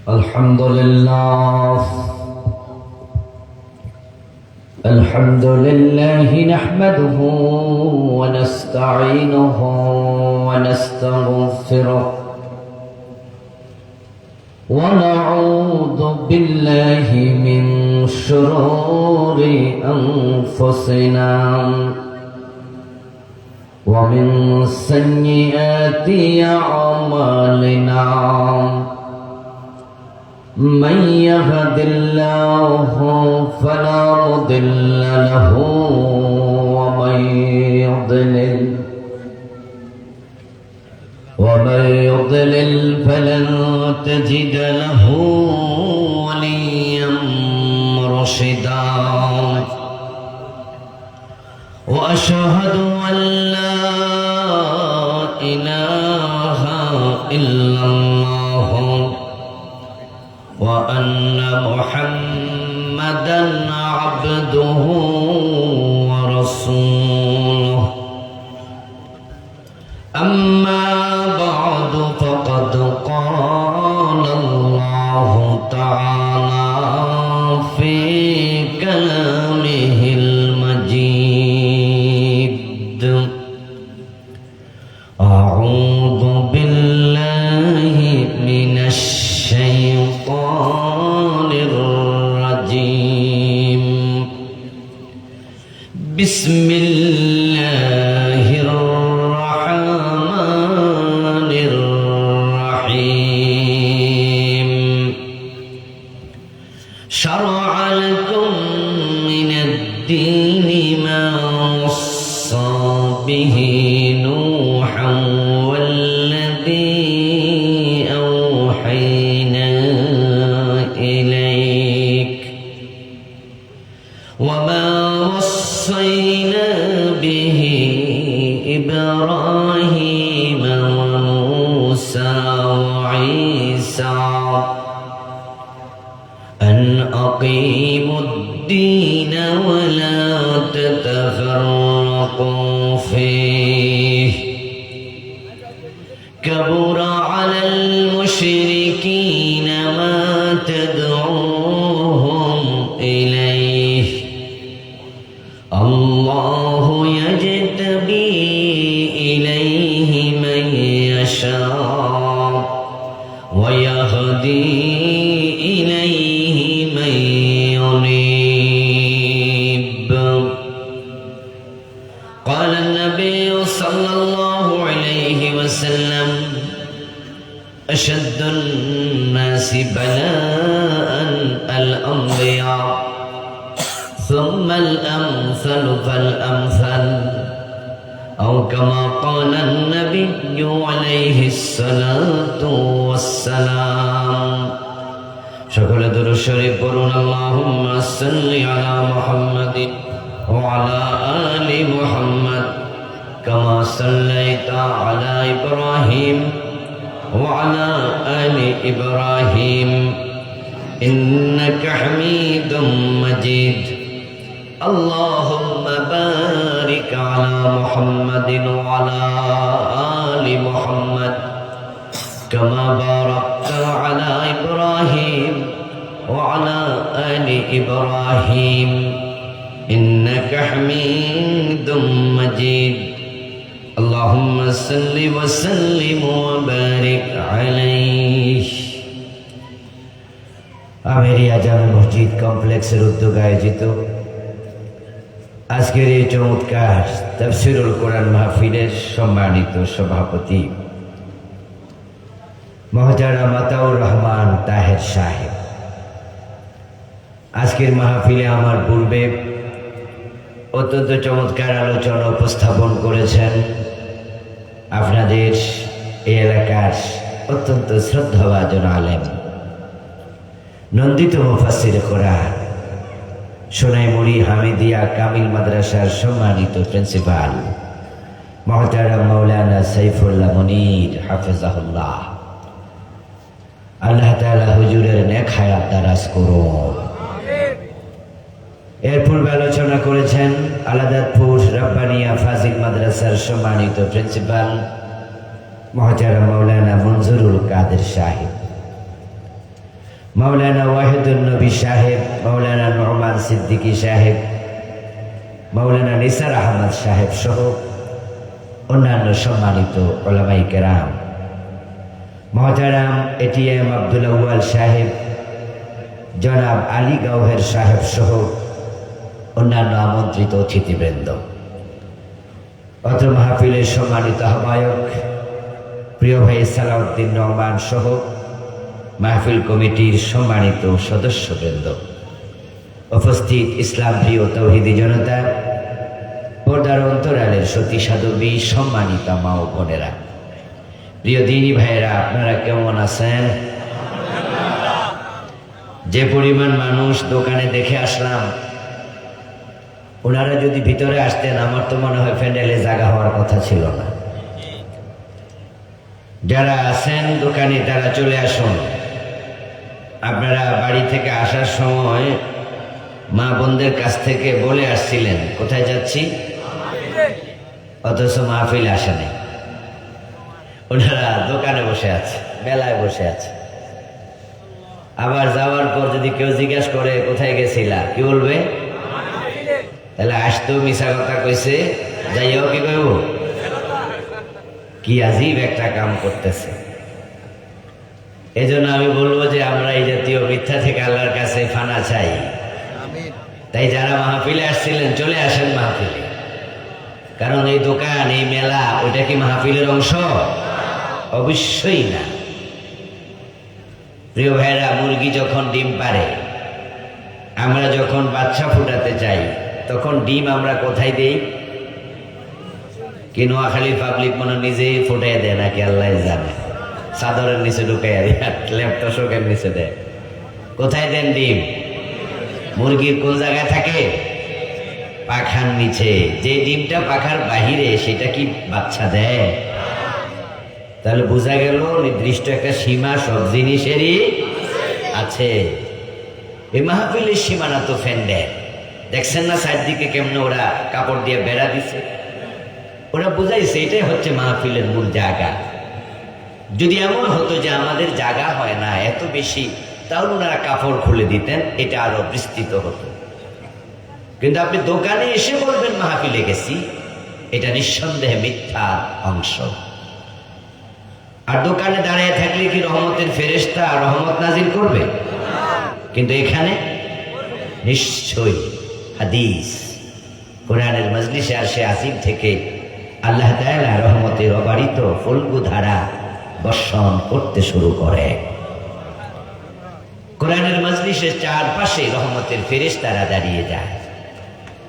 الحمد لله الحمد لله نحمده ونستعينه ونستغفره ونعوذ بالله من شرور أنفسنا ومن سيئات أعمالنا من يهد الله فلا مضل له ومن يضلل فلن تجد له وليا مرشدا وأشهد أن لا إله إلا الله وأن محمدا عبده ورسوله أما بعد فقد قال الله تعالى في كلامه المجيد أعوذ بالله من الشيطان الرجيم بسم الله الرحمن الرحيم شرع لكم من الدين ما وصى به نوحا والذي أوحينا إليك وما وصينا به إبراهيم وموسى وعيسى أن أقيموا الدين ولا تتفرقوا فيه كبر على المشركين ما تدعوهم إليه الله يجتبي إليه من يشاء ويهدي إليه من ينيب قال النبي صلى الله عليه وسلم أشد الناس بلاء الأنبياء ثم الأمثل فالأمثل أو كما قال النبي عليه الصلاة والسلام شكرا درود شريف قولون اللهم صل على محمد وعلى آل محمد كما صليت على إبراهيم وعلى آل إبراهيم إنك حميد مجيد اللهم بارك على محمد وعلى آل محمد كما باركت على إبراهيم وعلى آل إبراهيم إنك حميد مجيد اللهم صل وسلم وبارك عليه আমেরিয়া জামে মসজিদ কমপ্লেক্সের উদ্যোগে আয়োজিত আজকের এই চমৎকার তাফসীরুল কোরআন মাহফিলের সম্মানিত সভাপতি মহতারাম আতাউর রহমান তাহের সাহেব, আজকের মাহফিলে আমার পূর্বে অত্যন্ত চমৎকার আলোচনা উপস্থাপন করেছেন আপনাদের এই এলাকার অত্যন্ত শ্রদ্ধাভাজন আলেম নন্দিত মুফাসসির কোরআন সোনাইমুড়ি হামিদিয়া কামিল মাদ্রাসার সম্মানিত প্রিন্সিপাল মহতারাম মাওলানা সাইফুল্লাহ মুনীর হাফেজাহুল্লাহ, আল্লাহ তাআলা হুজুরের নেক হায়াত দারাজ করুন। এর পূর্বে আলোচনা করেছেন আলাদাতপুর রাব্বানিয়া ফাজিল মাদ্রাসার সম্মানিত প্রিন্সিপাল মহাজারা মাওলানা মঞ্জুরুল কাদের সাহেব, মাওলানা ওয়াহিদুল নবী সাহেব, মাওলানা নোমান সিদ্দিকী সাহেব, মাওলানা নিসার আহমদ সাহেব সহ অন্যান্য সম্মানিত উলামায়ে কেরাম, মহতারাম এটিএম আব্দুল আউয়াল সাহেব, জনাব আলী গাওহের সাহেব সহ অন্যান্য আমন্ত্রিত অতিথিবৃন্দ, অত্র মাহফিলের সম্মানিত আহ্বায়ক প্রিয় ভাই সালাউদ্দিন নোমান সহ মাহফিল কমিটির সম্মানিত সদস্যবৃন্দ, উপস্থিত ইসলাম প্রিয় তৌহিদি জনতা, পর্দার অন্তরালের সতী সাধবী, সম্মানিত মা ও বোনেরা, প্রিয় দিনী ভাইয়েরা, আপনারা কেমন আছেন? যে পরিমাণ মানুষ দোকানে দেখে আসলাম, ওনারা যদি ভিতরে আসতেন আমার তো মনে হয় প্যান্ডেলে জায়গা হওয়ার কথা ছিল না। যারা আছেন দোকানে তারা চলে আসুন। আপনারা বাড়ি থেকে আসার সময় মা বোনদের কাছ থেকে বলে আসছিলেন কোথায় যাচ্ছি, অথচ মাহফিল আসে নাই। ওনারা দোকানে বসে আছে, মেলায় বসে আছে। আবার যাওয়ার পর যদি কেউ জিজ্ঞেস করে কোথায় গেছিলা, কি বলবে? তাহলে আসতেও মিশা কথা কইছে, যাইও কি কইব? কি আজীব একটা কাম করতেছে। এই জন্য আমি বলবো যে আমরা এই জাতীয় মিথ্যা থেকে আল্লাহর কাছে ফানা চাই। তাই যারা মাহফিলে আসছিলেন চলে আসেন মাহফিলে, কারণ এই দোকান, এই মেলা, ওইটা কি মাহফিলের অংশ? অবশ্যই না। প্রিয় ভাইরা, মুরগি যখন ডিম পারে, আমরা যখন বাচ্চা ফুটাতে চাই, তখন ডিম আমরা কোথায় দেই? কি নোয়াখালীর পাবলিক মনে নিজেই ফুটাই দেয় নাকি আল্লাহ জানে, চাদরের নিচে ঢুকাই ল্যাপটপের নিচে দেয়। কোথায় দেন ডিম? মুরগির কোন জায়গায় থাকে? পাখার নিচে। যে ডিমটা পাখার বাহিরে সেটা কি বাচ্চা দেয়? তাহলে বোঝা গেল নির্দিষ্ট একটা সীমা সব জিনিসেরই আছে। এই মাহফিলের সীমানা তো ফ্যান্ডেল, দেখছেন না চারদিকে কেমন ওরা কাপড় দিয়ে বেড়া দিছে। ওরা বুঝাইছে এটাই হচ্ছে মাহফিলের মূল জায়গা। যদি এমন হতো যে আমাদের জায়গা হয় না এত বেশি, তাহলে ওনারা কাপড় খুলে দিতেন, এটা আরো বিস্তৃত হতো। কিন্তু আপনি দোকানে এসে বলবেন মাহফিলে গেছি, এটা নিঃসন্দেহে মিথ্যা অংশ। আর দোকানে দাঁড়িয়ে থাকলে কি রহমতের ফেরেশতা রহমত নাজিল করবে? কিন্তু এখানে নিশ্চয়ই হাদিস, কোরআনের মজলিসে আরশে আজিম থেকে আল্লাহ তাআলা রহমতের অবারিত ফল্গু ধারা বর্ষণ করতে শুরু করে। কোরআনের মজলিসের চারপাশে রহমতের ফেরেশতারা দাঁড়িয়ে যায়।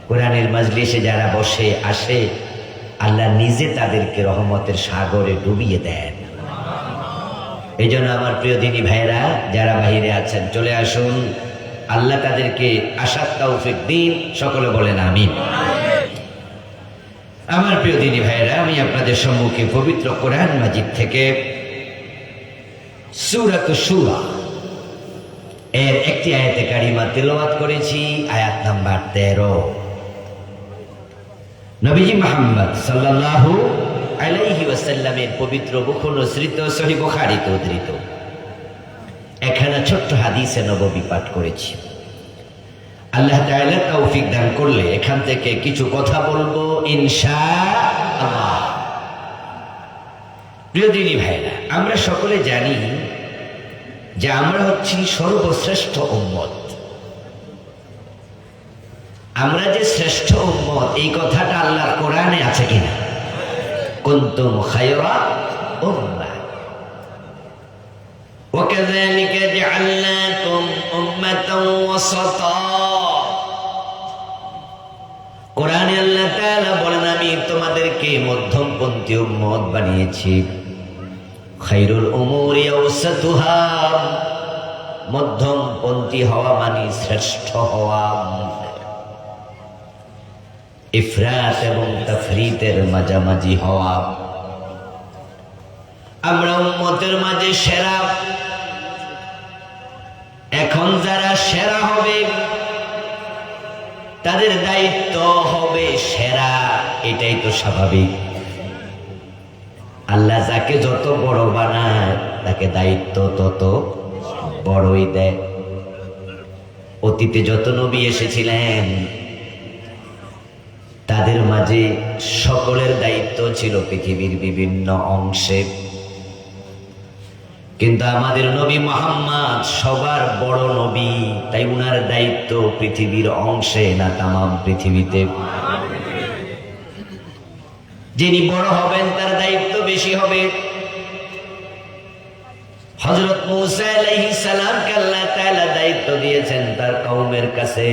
কোরআনের মজলিসে যারা বসে আসে, আল্লাহ নিজে তাদেরকে রহমতের সাগরে ডুবিয়ে দেন। এই জন্য আমার প্রিয় দিনী ভাইরা, যারা বাহিরে আছেন চলে আসুন, আল্লাহ তাদেরকে আসার তৌফিক দিন। সকলে বলেন আমিন। আমার প্রিয় দিনী ভাইরা, আমি আপনাদের সম্মুখে পবিত্র কোরআন মাজিদ থেকে সূরাতুশ শূরা এর একটি আয়াতে কারিমা তেলাওয়াত করেছি, আয়াত নাম্বার 13। নবীজি মুহাম্মদ সাল্লাল্লাহু আলাইহি ওয়াসাল্লামের পবিত্র মুখনিসৃত সহিহ বুখারীতে উদ্ধৃত একখানা ছোট্ট হাদিসে নববী পাঠ করেছি। আল্লাহ তাআলা তৌফিক দান করলে এখান থেকে কিছু কথা বলবো ইনশাআল্লাহ। প্রিয় দিনী ভাইরা, আমরা সকলে জানি যে আমরা হচ্ছি সর্বশ্রেষ্ঠ উম্মত। আমরা যে শ্রেষ্ঠ উম্মত, এই কথাটা আল্লাহর কোরআনে আছে কিনা? কুনতুম খায়রা উম্মাহ ওয়া কাযালিকা জাআলনাকুম উম্মাতান ওয়াসাতা। কোরআনে আল্লাহ তাআলা বলেন, আমি তোমাদেরকে মধ্যমপন্থী উম্মত বানিয়েছি। খায়রুল উমুরি আওসাতুহা, মধ্যমপন্থী হওয়া মানে শ্রেষ্ঠ হওয়া। ইফরাত এবং তাফরিতের মাঝামাঝি হওয়া। আমরা উম্মতের মাঝে সেরা। এখন যারা সেরা হবে তাদের দায়িত্ব হবে সেরা, এটাই তো স্বাভাবিক। আল্লাহ যাকে যাকে যত বড় বানায় তাকে দায়িত্ব তত বড়ই দেয়। অতীতে যত নবী এসেছিলেন তাদের মাঝে সকলের দায়িত্ব ছিল পৃথিবীর বিভিন্ন অংশে, কিন্তু আমাদের নবী মুহাম্মদ সবার বড় নবী, তাই উনার দায়িত্ব পৃথিবীর অংশে না তামাম পৃথিবীতে। যিনি বড় হবেন তার দায়িত্ব বেশি হবে। হযরত মূসা আলাইহিস সালামকে আল্লাহ তাআলা দায়িত্ব দিয়েছেন তার কওমের কাছে,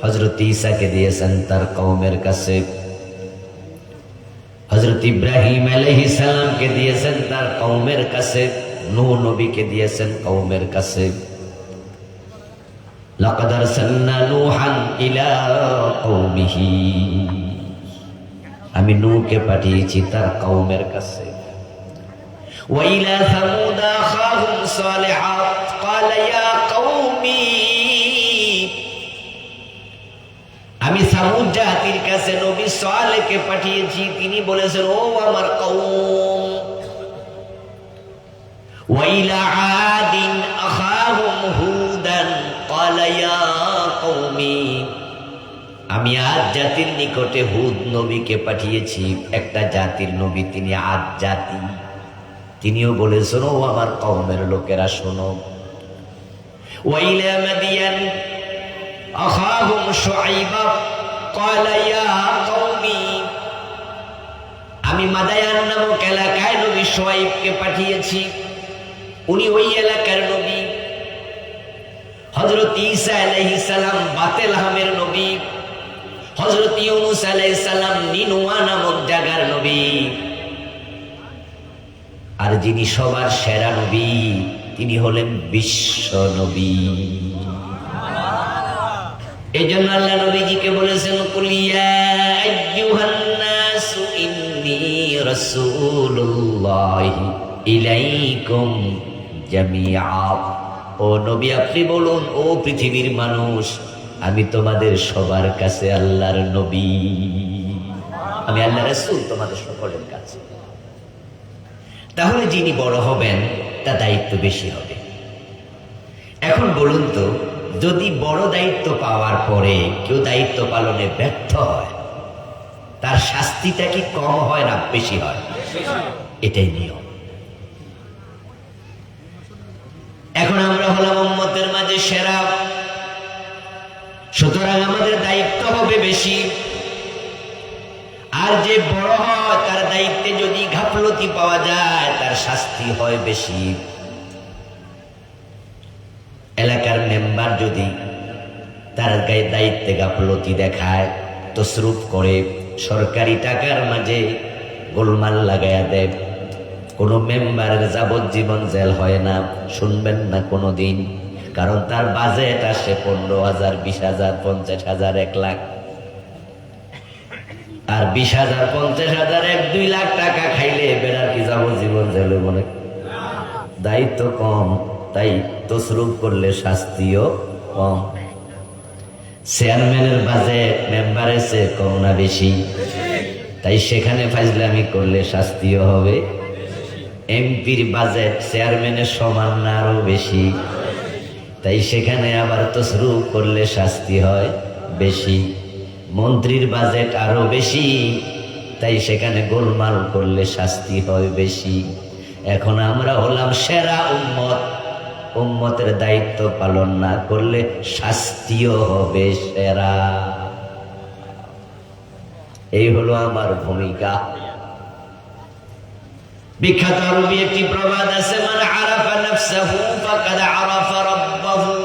হযরত ঈসাকে দিয়েছেন তার কওমের কাছে, হযরত ইব্রাহিম আলাইহিস সালামকে দিয়েছেন তার কওমের কাছে, নূহ নবীকে দিয়েছেন কওমের কাছে। লাকাদ আরসালনা নূহান ইলা কওমিহি, আমি নূহকে পাঠিয়েছি তার কওমের কাছে। ওয়া ইলা সামুদ আখাহুম সালিহা ক্বালা ইয়া কওমি, আমি সামুদ জাতির কাছে নবী সালেহকে পাঠিয়েছি, তিনি বলেছেন ও আমার কওম। ওয়া ইলা আদিন আখাহুম হুদান ক্বালা ইয়া কওমি, আমি আদ জাতির নিকটে হুদ নবীকে পাঠিয়েছি, একটা জাতির নবী তিনি আদ জাতি, তিনিও বলেছেন ও আমার কওমের লোকেরা শোনো। ওয়া ইলা মাদিয়ান আখাহুম শুআইবা ক্বালা ইয়া কওমি, আমি মাদায়ান নামক এলাকায় নবী শুআইবকে পাঠিয়েছি, উনি ওই এলাকার নবী। হযরত ঈসা আলাইহিস সালাম বাতেলহামের নবী, হযরত ইউনূস আলাইহিস সালাম নিনুয়া নামক জায়গার নবী, আর যিনি সবার সেরা নবী তিনি হলেন বিশ্ব নবী। এজন্য আল্লাহ নবীজিকে বলেছেন কুল ইয়া আইয়ুহান নাসু ইন্নী রাসূলুল্লাহি ইলাইকুম জামিআ, ও নবী আপনি বলুন ও পৃথিবীর মানুষ আমি তোমাদের সবার কাছে আল্লাহর নবী, আমি আল্লাহ রাসূল তোমাদের সকলের কাছে। তাহলে যিনি বড় হবেন তার দায়িত্ব বেশি হবে। এখন বলুন তো, যদি বড় দায়িত্ব পাওয়ার পরে কেউ দায়িত্ব পালনে ব্যর্থ হয় তার শাস্তিটা কি কম হয় না বেশি হয়? এটাই নিয়ম। এখন আমরা হলাম উম্মতের মাঝে সেরা, সুতরাং আমাদের দায়িত্ব হবে বেশি। আর যে বড় হয় তার দায়িত্বে যদি গাফলতি পাওয়া যায় তার শাস্তি হয় বেশি। এলাকার মেম্বার যদি তার গায়ে দায়িত্বে গাফলতি দেখায়, তসরুফ করে, সরকারি টাকার মাঝে গোলমাল লাগাইয়া দেয়, কোনো মেম্বারের যাবজ্জীবন জেল হয় না, শুনবেন না কোনো দিন, কারণ তার বাজেট আসে 15,000, 20,000, 50,000, 1 লাখ, আর 20,000, 50,000, 1-2 লাখ টাকা খাইলে বেড়ার কি যাবজ্জীবন জেল মনে? দায়িত্ব কম, তাই তসরুফ করলে শাস্তিও কম। চেয়ারম্যানের বাজেট মেম্বারের চেয়ে কম না বেশি? তাই সেখানে ফাজলামি করলে শাস্তিও হবে। এমপির বাজেট চেয়ারম্যানের সমান না আরো বেশি? তাই সেখানে আবার তসরুফ করলে শাস্তি হয় বেশি। মন্ত্রীর বাজেট আরো বেশি, তাই সেখানে গোলমাল করলে শাস্তি হয় বেশি। এখন আমরা হলাম সেরা উম্মত, উম্মতের দায়িত্ব পালন না করলে শাস্তিও হবে সেরা। এই হলো আমার ভূমিকা। বিখ্যাত আরবি একটি প্রবাদ আছে, মান আরাফা নাফসাহু ফাকাদ আরাফা রাব্বাহু,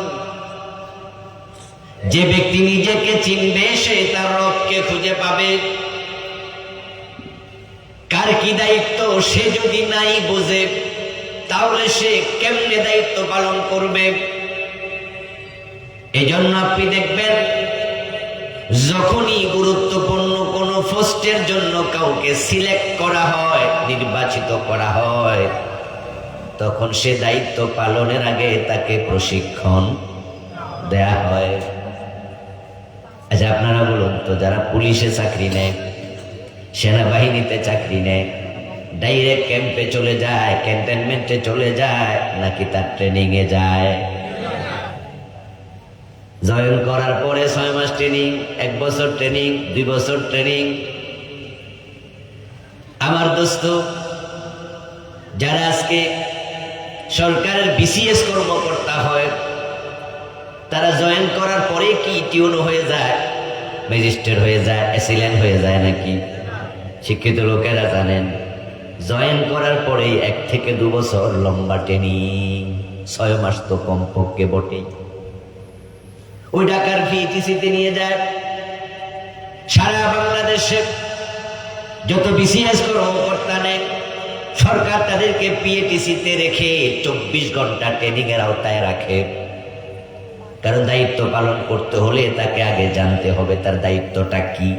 যে ব্যক্তি নিজেকে চিনবে সে তার রবকে খুঁজে পাবে। কার কি দায়িত্ব সে যদি নাই বোঝে তাহলে সে কেমনে দায়িত্ব পালন করবে? এজন্য আপনি দেখবেন যখনই গুরুত্বপূর্ণ কোনো পোস্টের জন্য কাউকে সিলেক্ট করা হয়, নির্বাচিত করা হয়, তখন সে দায়িত্ব পালনের আগে তাকে প্রশিক্ষণ দেয়া হয়। আচ্ছা আপনারা বলুন তো, যারা পুলিশে চাকরি নেয়, সেনাবাহিনীতে চাকরি নেয়, ডাইরেক্ট ক্যাম্পে চলে যায়, ক্যান্টনমেন্টে চলে যায়, নাকি তার ট্রেনিং এ যায়? জয়েন করার পরে 6 মাস ট্রেনিং, 1 বছর ট্রেনিং, 2 বছর ট্রেনিং। আমার দোস্ত, যারা আজকে সরকারের বিসিএস কর্মকর্তা হয়, তারা জয়েন করার পরে কি টিউন হয়ে যায়, ম্যাজিস্ট্রেট হয়ে যায়, অ্যাসিল্যান্ট হয়ে যায় নাকি? শিক্ষিত লোকেরা জানেন জয়েন করার পরেই 1 থেকে 2 বছর লম্বা ট্রেনিং, 6 মাস তো কমপক্ষে বটেই। ওই ঢাকার ভিটিসিতে নিয়ে যায়। সারা বাংলাদেশে যত বিসিএস কর্মকর্তা নেন, সরকার তাদেরকে পিএটিসিতে রেখে 24 ঘন্টা ট্রেনিং এর আওতায় রাখে। কারণ দায়িত্ব পালন করতে হলে তাকে আগে জানতে হবে তার দায়িত্বটা কি।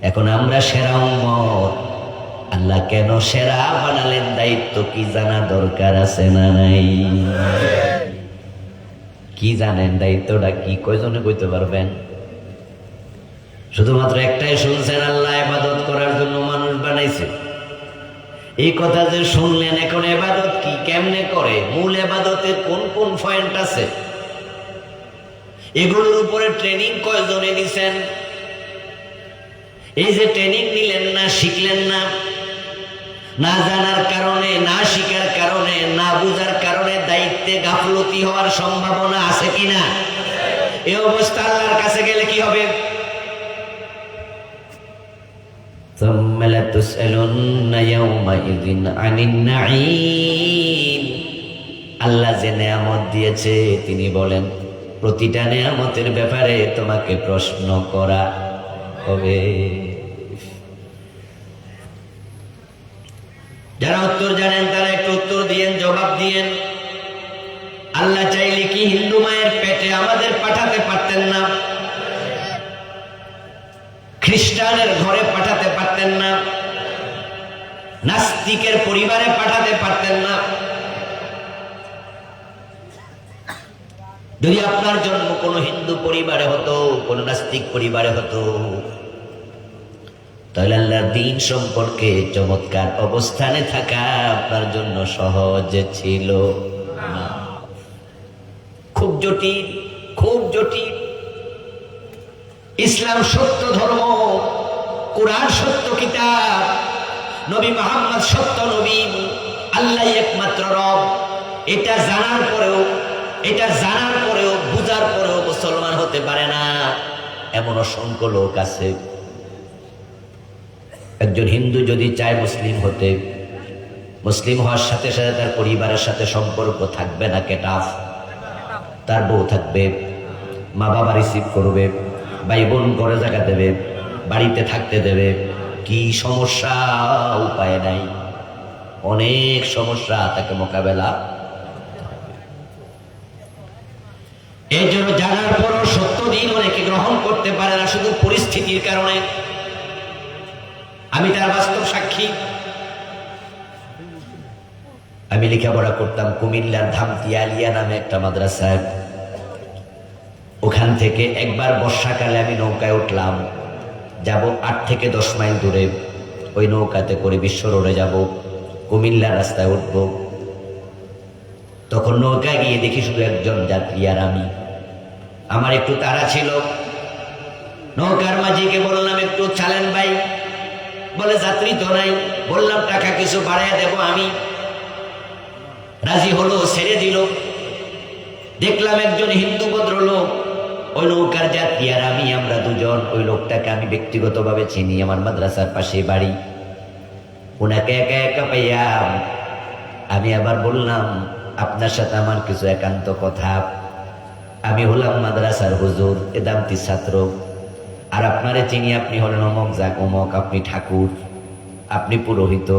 এখন আমরা সেরা উম্মত, আল্লাহ কেন সেরা বানালেন? দায়িত্ব কি জানা দরকার আছে না নাই? কি জানেন দায়িত্বটা কি? কয়জনে কইতে পারবেন? শুধুমাত্র একটাই শুনছেন, আল্লাহ ইবাদত করার জন্য মানুষ বানাইছে। এই কথা যে শুনলেন, এখন ইবাদত কি, কেমনে করে, মূল ইবাদতের কোন কোন পয়েন্ট আছে, এগুলোর উপরে ট্রেনিং কয়জনে নিছেন? এই যে ট্রেনিং নিলেন না, শিখলেন না, না জানার কারণে, না শিখার কারণে, না বুঝার কারণে দায়িত্বে গাফলতি হওয়ার সম্ভাবনা আছে কিনা? এই অবস্থা আল্লাহর কাছে গেলে কি হবে? আল্লাহ যে নেয়ামত দিয়েছে, তিনি বলেন প্রতিটা নেয়ামতের ব্যাপারে তোমাকে প্রশ্ন করা হবে। যারা উত্তর জানেন তারা একটু উত্তর দিয়েন, জবাব দিয়েন। আল্লাহ চাইলে কি হিন্দু মায়ের পেটে আমাদের পাঠাতে পারতেন না? খ্রিস্টানের ঘরে পাঠাতে পারতেন না? নাস্তিকের পরিবারে পাঠাতে পারতেন না? যদি আপনার জন্ম কোনো হিন্দু পরিবারে হতো, কোন নাস্তিক পরিবারে হতো, তাহলে আল্লাহর দ্বীন সম্পর্কে চমৎকার অবস্থানে থাকা আপনার জন্য সহজ ছিল না। খুব জটিল, খুব জটিল। ইসলাম সত্য ধর্ম, কুরআন সত্য কিতাব, নবী মুহাম্মদ সত্য নবী, আল্লাহ একমাত্র রব। এটা জানার পরেও, বুঝার পরেও মুসলমান হতে পারে না, এমন অসংখ্য লোক আছে। একজন হিন্দু যদি চায় মুসলিম হতে, মুসলিম হওয়ার সাথে সাথে তার পরিবারের সাথে সম্পর্ক থাকবে না কেটাফ। তার বউ থাকবে, মা বাবা রিসিভ করবে, ভাই বোন ঘরে জায়গা দেবে, বাড়িতে থাকতে দেবে। কি সমস্যা, উপায় নাই, অনেক সমস্যা তাকে মোকাবেলা। এই জন্য জানার পরও সত্য দিন অনেকে গ্রহণ করতে পারে না, শুধু পরিস্থিতির কারণে। আমি তার বাস্তব সাক্ষী। আমি লেখাপড়া করতাম কুমিল্লার ধামতিয়া আলিয়া নামে একটা মাদ্রাসায়। ওখান থেকে একবার বর্ষাকালে আমি নৌকায় উঠলাম, যাব 8 থেকে 10 মাইল দূরে। ওই নৌকাতে করে বিশ্ব রোডে যাব, কুমিল্লার রাস্তায় উঠব। তখন নৌকায় গিয়ে দেখি শুধু একজন যাত্রী আর আমি। আমার একটু তাড়া ছিল, নৌকার মাঝিকে বললাম একটু চালেন ভাই। বলে যাত্রী তো নাই। বললাম টাকা কিছু বাড়াইয়া দেব আমি। রাজি হলো, ছেড়ে দিল। দেখলাম একজন হিন্দু ভদ্রলোক, ওই নৌকার যাত্রী আর আমি, আমরা দুজন। ওই লোকটাকে আমি ব্যক্তিগতভাবে চিনি, আমার মাদ্রাসার পাশে বাড়ি। ওনাকে একা একা পাইয়া আমি আবার বললাম, আপনার সাথে আমার কিছু একান্ত কথা। আমি হলাম মাদ্রাসার হুজুর, এদামতি ছাত্র, আর আপনারে চিনি, আপনি হলেন অমক যাক অমক, আপনি ঠাকুর, আপনি পুরোহিত,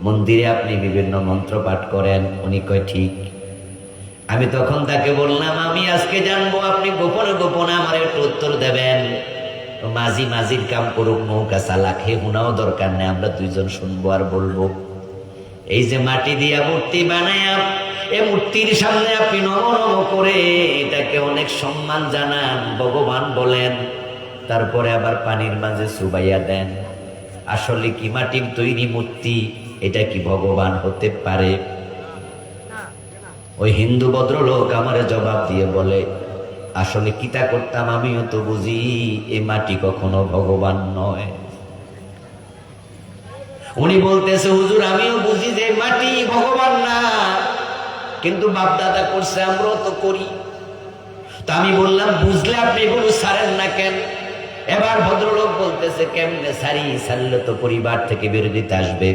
মন্দিরে আপনি বিভিন্ন মন্ত্র পাঠ করেন। উনি কয় ঠিক। আমি তখন তাকে বললাম, আমি আজকে জানবো আপনি গোপনে গোপনে আমার একটু উত্তর দেবেন। মাঝি মাঝির কাম করুক, নৌকা চালাক, হে হুনাও দরকার নেই, আমরা দুইজন শুনবো আর বলবো। এই যে মাটি দিয়া মূর্তি বানায়া, এই মূর্তির সামনে আপনি নম নম করে এটাকে অনেক সম্মান জানান, ভগবান বলেন, তারপরে আবার পানির মাঝে চুবাইয়া দেন। আসলে কি মাটির তৈরি মূর্তি? এটা কি ভগবান হতে পারে? ওই হিন্দু ভদ্রলোক আমারে জবাব দিয়ে বলে, আসলে কিতা করতাম আমিও তো বুঝি এই মাটি কখনো ভগবান নয়। উনি বলতেছে, হুজুর আমিও বুঝি যে মাটি ভগবান না, কিন্তু বাপ দাদা করছে আমরাও তো করি। তা আমি বললাম, বুঝলে আপনি এগুলো ছাড়েন না কেন? এবার ভদ্রলোক বলতেছে, কেমনে ছাড়ি? ছাড়লে তো পরিবার থেকে বিরোধিতা আসবে,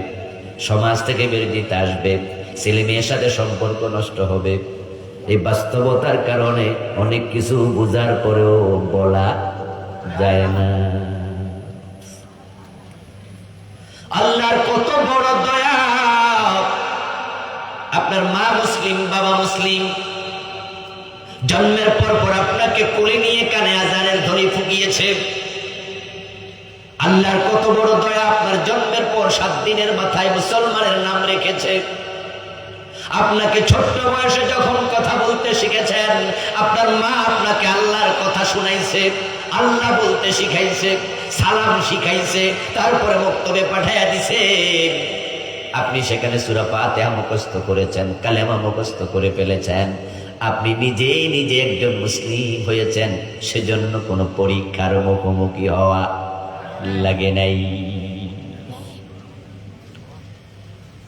সমাজ থেকে বিরোধিতা আসবে, ছেলে মেয়ের সাথে সম্পর্ক নষ্ট হবে। এই বাস্তবতার কারণে অনেক কিছু বুঝার পরেও বলা যায় না। আল্লাহর কত বড় দয়া! আপনার মা মুসলিম, বাবা মুসলিম, জন্মের পর পর আপনাকে কোলে নিয়ে কানে আজানের ধ্বনি ফুঁকিয়েছে। আল্লাহর কত বড় দয়া! আপনার জন্মের পর 7 দিনের মাথায় মুসলমানের নাম রেখেছে। আপনাকে ছোট্ট বয়সে যখন কথা বলতে শিখেছেন, আপনার মা আপনাকে আল্লাহর কথা শুনাইছে, আল্লাহ বলতে শিখাইছে, সালাম শিখাইছে, তারপরে মক্তবে পাঠাইয়া দিছে। আপনি সেখানে সূরা ফাতিহা মুখস্থ করেছেন, কালেমা মুখস্থ করে ফেলেছেন। আপনি নিজেই নিজে একজন মুসলিম হয়েছেন, সেজন্য কোনো পরীক্ষার মুখোমুখি হওয়া লাগে নাই।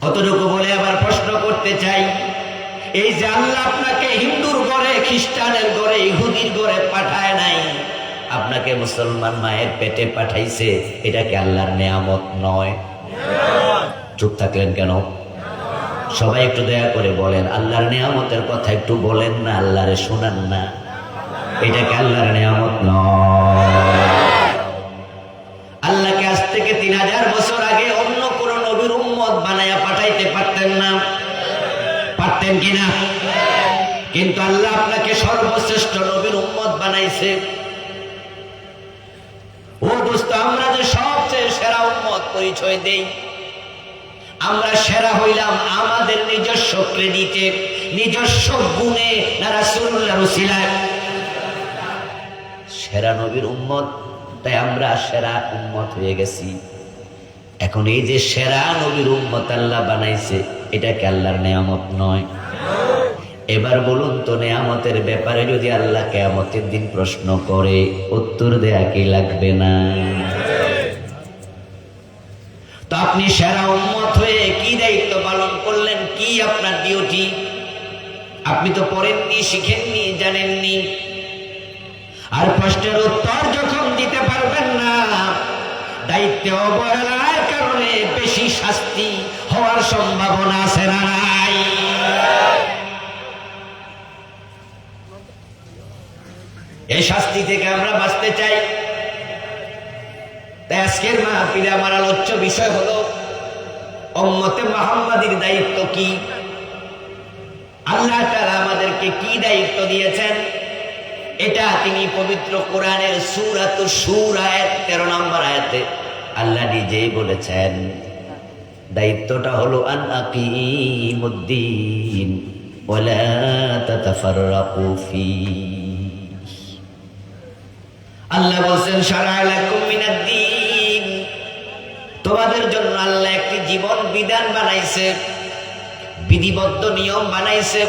অতটুকু বলে আবার প্রশ্ন করতে চাই, এই যে আল্লাহ আপনাকে হিন্দুর ঘরে, খ্রিস্টানের ঘরে, ইহুদির ঘরে পাঠায় নাই, আপনাকে মুসলমান মায়ের পেটে পাঠাইছে, এটা কি আল্লাহর নেয়ামত নয়? চুপ থাকলেন কেন? সবাই একটু দয়া করে বলেন, আল্লাহর নেয়ামতের কথা একটু বলেন না, আল্লাহরে শোনান না। এটা কি আল্লাহর নেয়ামত নয়? আল্লাহকে আজ থেকে 3000 বছর আগে অন্য কোন নবীর উম্মত বানায়া পাঠাইতে পারতেন না? পারতেন কিনা? কিন্তু আল্লাহ আপনাকে সর্বশ্রেষ্ঠ নবীর উম্মত বানাইছে। ও দোস্ত, আমরা যে সবচেয়ে সেরা উম্মত পরিচয় দেই, আমরা সেরা হইলাম আমাদের নিজস্ব ক্রেডিটে, নিজস্ব গুণে, না রাসূলুল্লাহর উসিলায়। সেরা নবীর উম্মত, তাই আমরা সেরা উম্মত হয়ে গেছি। এখন এই যে সেরা নবীর উম্মত আল্লাহ বানাইছে, এটা কি আল্লাহর নেয়ামত নয়? এবার বলুন তো, নেয়ামতের ব্যাপারে যদি আল্লাহ কিয়ামতের দিন প্রশ্ন করে, উত্তর দেয়া কি লাগবে না? তো আপনি সেরা উম্মত হয়ে কি দায়িত্ব পালন করলেন? কি আপনার ডিউটি? আপনি তো পড়েননি, শিখেননি, জানেননি। আর প্রশ্নের উত্তর যখন দিতে পারবেন না, দায়িত্বে অবহেলার কারণে বেশি শাস্তি হওয়ার সম্ভাবনা আছে না নাই? এই শাস্তি থেকে আমরা বাঁচতে চাই। তাই আজকের মাহফিলে আমার আলোচ্য বিষয় হলো উম্মতে মুহাম্মাদীর দায়িত্ব কি? আল্লাহ তাআলা আমাদেরকে কি দায়িত্ব দিয়েছেন, এটা তিনি পবিত্র কোরআনের সূরাতুশ শূরা 13 নম্বর আয়াতে আল্লাহ নিজেই বলেছেন। দায়িত্বটা হলো আন আকিমুদ্দিন ওয়া লা তাতাফাররাকু ফি। আল্লাহ বলেন, শারা'a লাকুম মিনাদ-দীন, তোমাদের জন্য আল্লাহ একটি জীবন বিধান বানাইছে, বিধিবদ্ধ নিয়ম বানাইছে,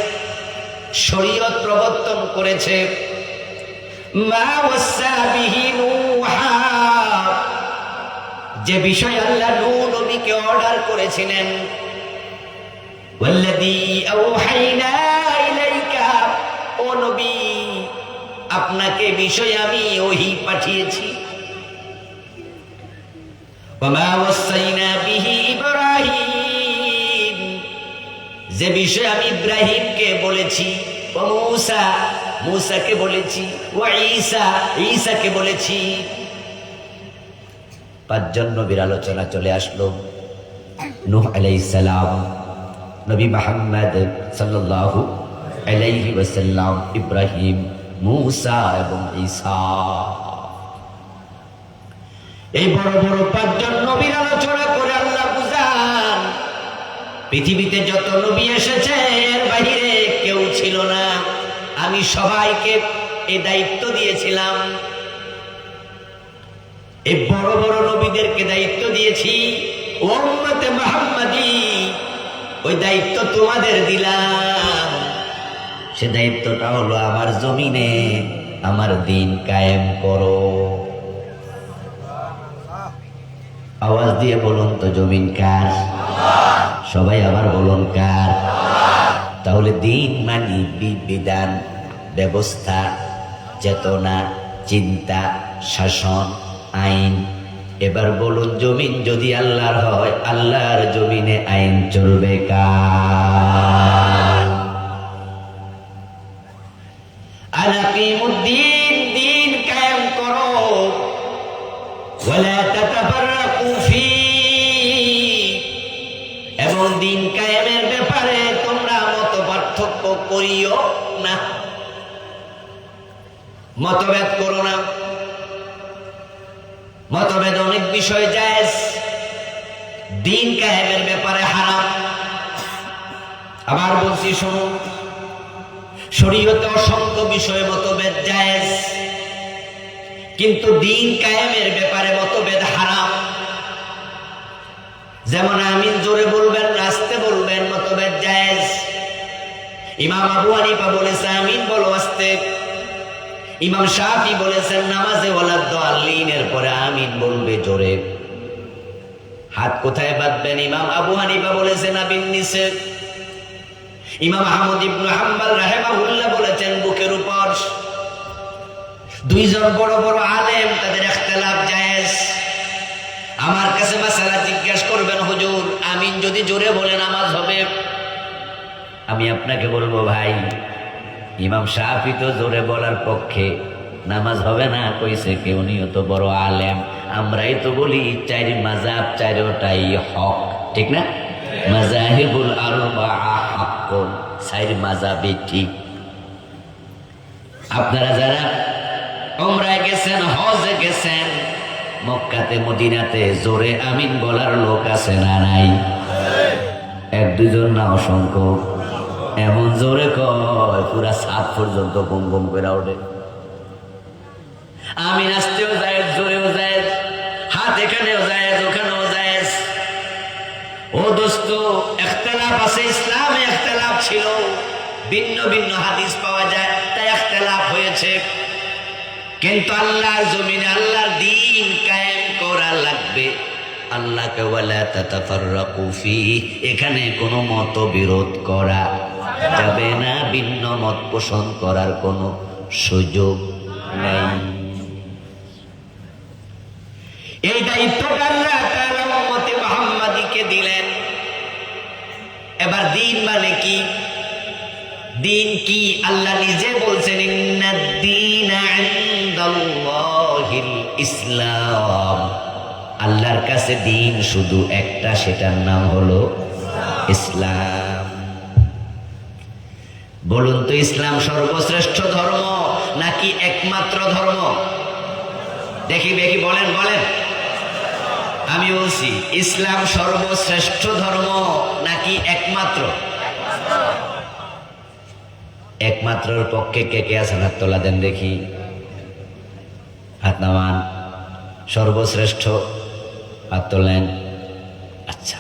শরীয়ত প্রবর্তন করেছে। মা ওয়াসা বিহি নূহা, যে বিষয় আল্লাহ নূহ নবীকে অর্ডার করেছিলেন। ওয়াল্লাযী আওহাইনা ইলাইকা, ও নবী আপনাকে বিষয় আমি ওহী পাঠিয়েছি। ওয়া মা ওয়াসাইনা বিহি ইব্রাহিম, যে বিষয় আমি ইব্রাহিমকে বলেছি। ও মূসা, মূসাকে বলেছি। ও ঈসা, ঈসাকে বলেছি। 5 জন নবীর আলোচনা চলে আসলো। নূহ আলাইহিস সালাম, নবী মুহাম্মদ সাল্লাল্লাহু আলাইহি ওয়াসাল্লাম, ইব্রাহিম, মূসা এবং ঈসা। এই বড় বড় 5 জন নবীর আলোচনা করে আল্লাহ বুঝান, পৃথিবীতে যত নবী এসেছে এর বাহিরে কেউ ছিল না। আমি সবাইকে এই দায়িত্ব দিয়েছিলাম। এই বড় বড় নবীদেরকে দায়িত্ব দিয়েছি, উম্মতে মুহাম্মাদি ওই দায়িত্ব তোমাদের দিলাম। সে দায়িত্বটা হলো আমার জমিনে আমার দিন কায়েম করো। আওয়াজ দিয়ে বলুন তো জমিন কার? সবাই আবার বলুন কার? তাহলে দিন মানে বিধান, ব্যবস্থা, চেতনা, চিন্তা, শাসন, আইন। এবার বলুন জমিন যদি আল্লাহর হয়, আল্লাহর জমিনে আইন চলবে কার? আনাকিমুদ্দিন, দিন কায়েম করো। ওয়ালা তাতাফাররাকু ফী, এবং দিন কায়েমের ব্যাপারে তোমরা মত পার্থক্য করিও না, মতভেদ করো না। মতভেদ অনেক বিষয় জায়েজ, দিন কায়েমের ব্যাপারে হারাম। আবার বলছি শুনুন, শরীয়তে অসংখ্য বিষয়ে মতভেদ জায়েজ, কিন্তু দিন কায়েমের ব্যাপারে মতভেদ হারাম। যেমন আমিন জোরে বলবেন, আস্তে বলবেন, মতভেদ জায়েজ। ইমাম আবু হানিফা বলেছে আমিন বলো আস্তে। ইমাম শাফি বলেছেন নামাজে ওয়ালা দাল্লিনের পরে আমিন বলবে জোরে। হাত কোথায় বাঁধবেন? ইমাম আবু হানিফা বলেছেন আমিন নিচে। ইমাম আহমদ ইবনে হাম্বল রাহিমাহুল্লাহ বলেছেন বুকের উপর। দুইজন বড় বড় আলেম, তাদের ইখতিলাফ জায়েজ। আমার কাছে মাসালা জিজ্ঞেস করবেন, হুজুর আমিন যদি জোরে বলে নামাজ হবে? আমি আপনাকে বলবো ভাই, ইমাম শাফি তো জোরে বলার পক্ষে, নামাজ হবে না কইছে কে? উনিও তো বড় আলেম। আমরাই তো বলি চারি মাযহাব চারোটাই হক, ঠিক না? মাযাহিবুল আরবাআ হাক্কুন, চারি মাযহাবই ঠিক। আপনারা যারা উমরায় গেছেন, হজে গেছেন, মক্কাতে মদিনাতে জোরে আমিন বলার লোক আছে না নাই? এক দুজন না, অসংখ্য। এমন জোরে কয় পুরা ছাদ পর্যন্ত বুম বুম করে ওঠে। আমিন আসতেও যায়, জোরেও যায়, হাত এখানেও যায়, ওখানেও যায়। ও দোস্ত, ইখতিলাফ আছে, ইসলামে ইখতিলাফ ছিল, ভিন্ন ভিন্ন হাদিস পাওয়া যায়, তাই ইখতিলাফ হয়েছে। কিন্তু আল্লাহর জমিনে আল্লাহর দিন কায়েম করা লাগবে। আল্লাহকে ওয়ালা তাতাফাররাকু ফী, এখানে কোনো মতবিরোধ করা যাবে না, ভিন্ন মত পোষণ করার কোনো সুযোগ নেই। এই দায়িত্বটা আল্লাহ তাআলা উম্মতে মুহাম্মাদীকে দিলেন। এবার দিন মানে কি? দিন কি? আল্লাহ নিজে বলছেন ইন্নাদ-দীনা ইনদাল্লাহিল ইসলাম। আল্লাহর কাছে দিন শুধু একটা, সেটার নাম হলো ইসলাম। বলুন তো, ইসলাম সর্বশ্রেষ্ঠ ধর্ম নাকি একমাত্র ধর্ম? দেখি দেখি, বলেন বলেন। আমি বলছি ইসলাম সর্বশ্রেষ্ঠ ধর্ম নাকি একমাত্র? একমাত্রর পক্ষে কে কে আছেন? হাত তোলা দেন দেখি, হাত নামান। সর্বশ্রেষ্ঠ হাত তোলেন। আচ্ছা,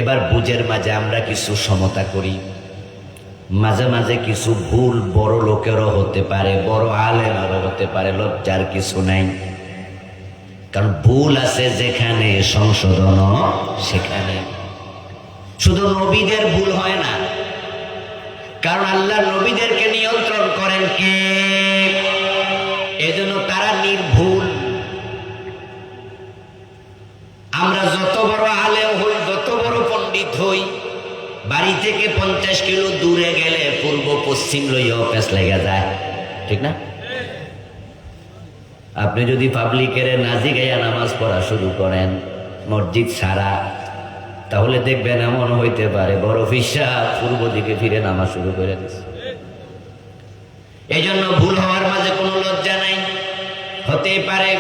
এবার বুঝের মাঝে আমরা কিছু সমতা করি, মাঝে মাঝে কিছু ভুল বড় লোকেরও হতে পারে, বড় আলেমেরও হতে পারে, লজ্জার কিছু নাই। কারণ ভুল আছে যেখানে, সংশোধনও সেখানে। শুধু নবীদের ভুল হয় না, কারণ আল্লাহ নবীদেরকে নিয়ন্ত্রণ করেন কে? এজন্য তারা নির্ভুল। আমরা যত বড় আলেম হই, যত বড় পণ্ডিত হই, বাড়ি থেকে 50 কিলো দূরে গেলে পূর্ব পশ্চিম লইয়াও পেঁচ লেগে যায়, ঠিক না? আপনি যদি পাবলিকের নাজি গাইয়া নামাজ পড়া শুরু করেন মসজিদ ছাড়া, তাহলে দেখবেন এমন হইতে পারে বড় ফিসা পূর্ব দিকে ফিরে নামাজ শুরু করে দিচ্ছে। এই জন্য ভুল হওয়ার মাঝে কোনো লজ্জা নাই, হতেই পারে।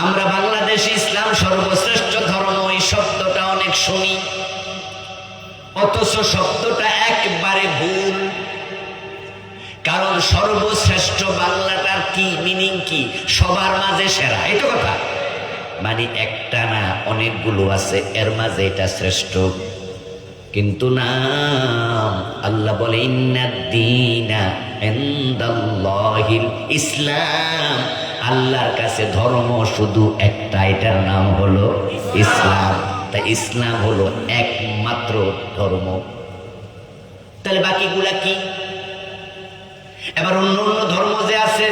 আমরা বাংলাদেশে ইসলাম সর্বশ্রেষ্ঠ ধর্ম, এই শব্দটা অনেক শুনি, অথচ শব্দটা একবারে ভুল। কারণ কারণ সর্বশ্রেষ্ঠ বাংলাটার কি মিনিং কি? সবার মাঝে সেরা, এই তো কথা। মানে একটা না, অনেকগুলো আছে, এর মাঝে এটা শ্রেষ্ঠ। কিন্তু নাম আল্লাহ বলে ইন্নাদ-দীনা ইনদাল্লাহিল ইসলাম, আল্লাহর কাছে ধর্ম শুধু একটা, এটার নাম হলো ইসলাম। তাই ইসলাম হলো একমাত্র ধর্ম। তাহলে বাকিগুলা কি? এবার অন্য অন্য ধর্ম যে আছে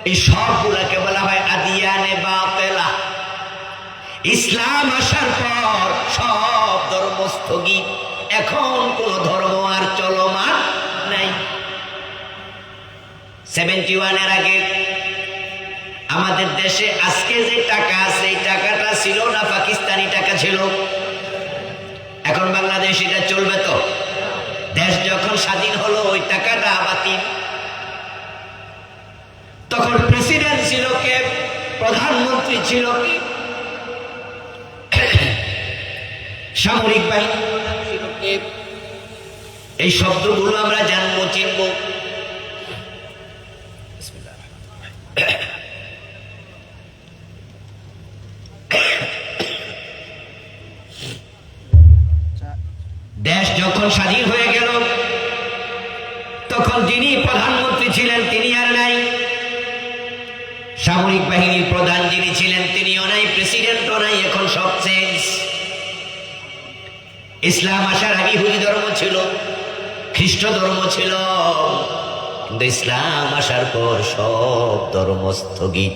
এই সবগুলাকে বলা হয় আদিয়ানে বাতিলা। ইসলাম আসার পর সব ধর্ম স্থগিত, এখন কোন ধর্ম আর চলমান নাই। 71 আগে আমাদের দেশে আজকে যে টাকা আছে এই টাকাটা ছিল না পাকিস্তানি টাকা ছিল। এখন বাংলাদেশ এটা চলবে তো? দেশ যখন স্বাধীন হলো ওই টাকাটা বাতিল। তখন প্রেসিডেন্ট ছিল কে? প্রধানমন্ত্রী ছিল কি? সামরিক বাহিনী ছিল কে? এই শব্দগুলো আমরা জানবো, চিনব। দেশ যখন স্বাধীন হয়ে গেল তখন যিনি প্রধানমন্ত্রী ছিলেন তিনি আর নাই, সামরিক বাহিনীর প্রধান যিনি ছিলেন তিনিও নাই, প্রেসিডেন্টও নাই, এখন সব চেঞ্জ। ইসলাম আসার আগে ইহুদি ধর্ম ছিল, খ্রিস্ট ধর্ম ছিল, কিন্তু ইসলাম আসার পর সব ধর্ম স্থগিত।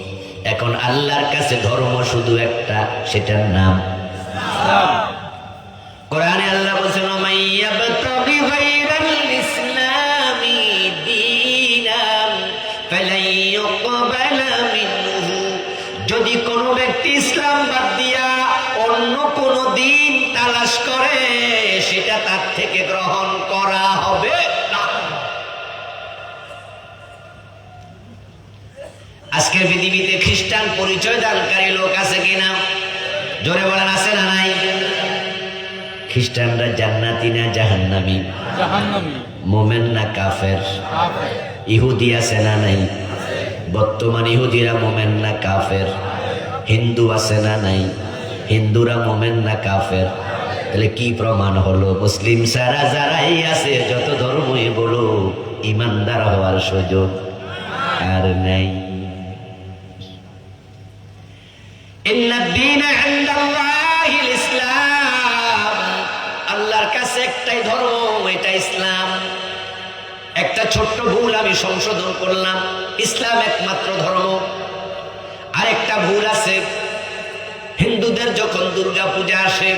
এখন আল্লাহর কাছে ধর্ম শুধু একটা, সেটার নাম কোরআনে আল্লাহ বলেছেন মাইয়াবতাগি গায়রাল ইসলামি দীনান ফালাই ইউকবালা মিনহু, যদি কোন ব্যক্তি ইসলাম বাদ দিয়া অন্য কোন দিন তালাশ করে সেটা তার থেকে গ্রহণ করা হবে না। আজকের পৃথিবীতে খ্রিস্টান পরিচয় দানকারী লোক আছে কিনা? জোরে বলেন, আছে না নাই? খ্রিস্টানরা জান্নাতি না জাহান্নামী? জাহান্নামী। মোমেন না কাফের? কাফের। ইহুদি আছে না নাই? বর্তমান ইহুদিরা মোমেন না কাফের? হিন্দু আছে না নাই? হিন্দুরা মোমেন না কাফের? তাহলে কি প্রমাণ হলো? মুসলিম সারা যারাই আছে যত ধর্মই বলো ইমানদার হওয়ার সুযোগ আর নাই। ইন্নাদ-দীনা ইনদাল্লাহিল ইসলাম, আল্লাহর কাছে একটাই ধর্ম, এটা ইসলাম। একটা ছোট্ট ভুল আমি সংশোধন করলাম, ইসলাম একমাত্র ধর্ম। আরেকটা ভুল আছে, হিন্দুদের যখন দুর্গা পূজা আসে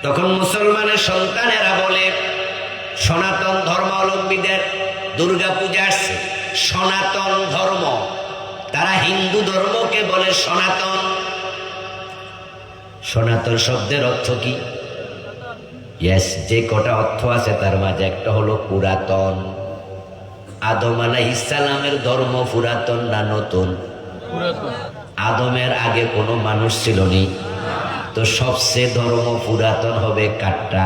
তখন মুসলমানের সন্তানেরা বলে সনাতন ধর্মাবলম্বীদের দুর্গা পূজা আসছে, সনাতন ধর্ম। তারা হিন্দু ধর্মকে বলে সনাতন। সনাতন শব্দের অর্থ কি? ইয়েস, যে কটা অর্থ আছে তার মাঝে একটা হলো পুরাতন। আদম আলাইহিস সালামের ধর্ম পুরাতন না নতুন? আদমের আগে কোনো মানুষ ছিল নি, তো সবচেয়ে ধর্ম পুরাতন হবে কাটটা?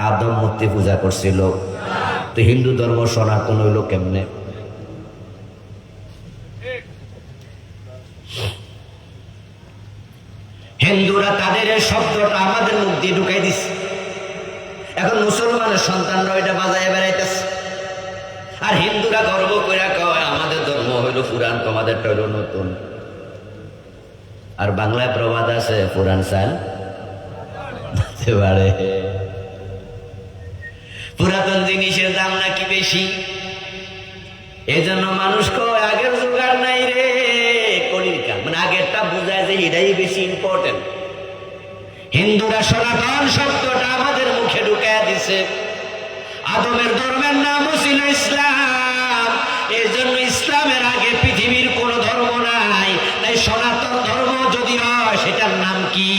আদম মূর্তি পূজা করছিল, তো হিন্দু ধর্ম সনাতন হইল কেমনে? হিন্দুরা তাদের এই শব্দটা আমাদের মুখ দিয়ে ঢুকাই দিচ্ছে। এখন মুসলমানের সন্তানরা এটা বাজায় বেড়াইতেছে, আর হিন্দুরা গর্ব করে কয় আমাদের ধর্ম হইল পুরান, তোমাদেরটা হইল নতুন। আর বাংলায় প্রবাদ আছে, পুরান চাল পারে। পুরাতন জিনিসের দাম নাকি বেশি, এজন্য মানুষ কয় আগের জোগাড় নাই রে, কলির কাল। মানে আগেরটা বোঝায় যে এটাই বেশি ইম্পর্টেন্ট। হিন্দুরা সনাতন শব্দটা আমাদের মুখে ঢুকায় দিছে। আদমের ধর্মের নামও ছিল ইসলাম, এই জন্য ইসলামের আগে পৃথিবীর কোন ধর্ম নাই। তাই সনাতন ধর্ম যদি হয় সেটার নাম কি?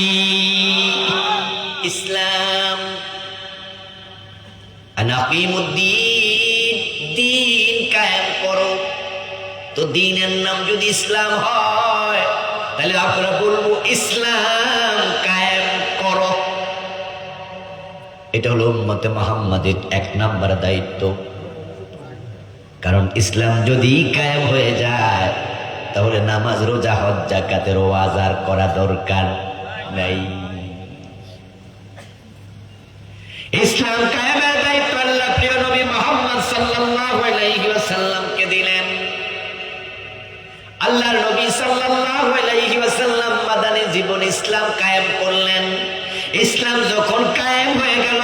ইসলাম। আনাকিমুদ্দিন, দিন কায়েম করো। তো দিনের নাম যদি ইসলাম হয় তাহলে আমরা বলবো ইসলাম কায়েম করো। এটা হলো উম্মতে মুহাম্মাদের 1 নাম্বার দায়িত্ব। কারণ ইসলাম যদি কায়েম হয়ে যায় তাহলে নামাজ রোজা হজ যাকাতের ওয়াজ আর করা দরকার নাই। ইসলাম কায়েমের দায়িত্ব আল্লাহ প্রিয় নবী মুহাম্মদ সাল্লাল্লাহু আলাইহি ওয়াসাল্লামকে দিলেন। আল্লাহর নবী সাল্লাল্লাহু আলাইহি ওয়াসাল্লাম মাদানী জীবন ইসলাম কায়েম করলেন। ইসলাম যখন কায়েম হয়ে গেল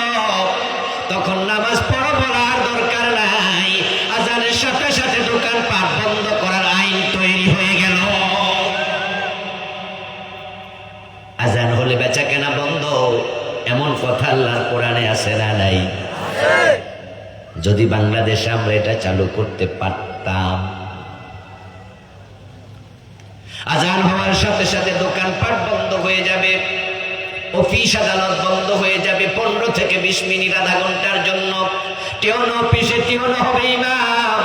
তখন নামাজ পড়ার আর দরকার নাই, আজানের সাথে সাথে দোকানপাট বন্ধ করার আইন তৈরি হয়ে গেল। আজান হলে বেচা কেনা বন্ধ, এমন কথা আল্লাহর কোরআনে আছে না নাই? যদি বাংলাদেশে আমরা এটা চালু করতে পারতাম, আজান হওয়ার সাথে সাথে দোকানপাট বন্ধ হয়ে যাবে, অফিস আদালত বন্ধ হয়ে যাবে 15 থেকে 20 মিনিট, আধা ঘন্টার জন্য। টিউন অফিসে টিউন হবে ইমাম,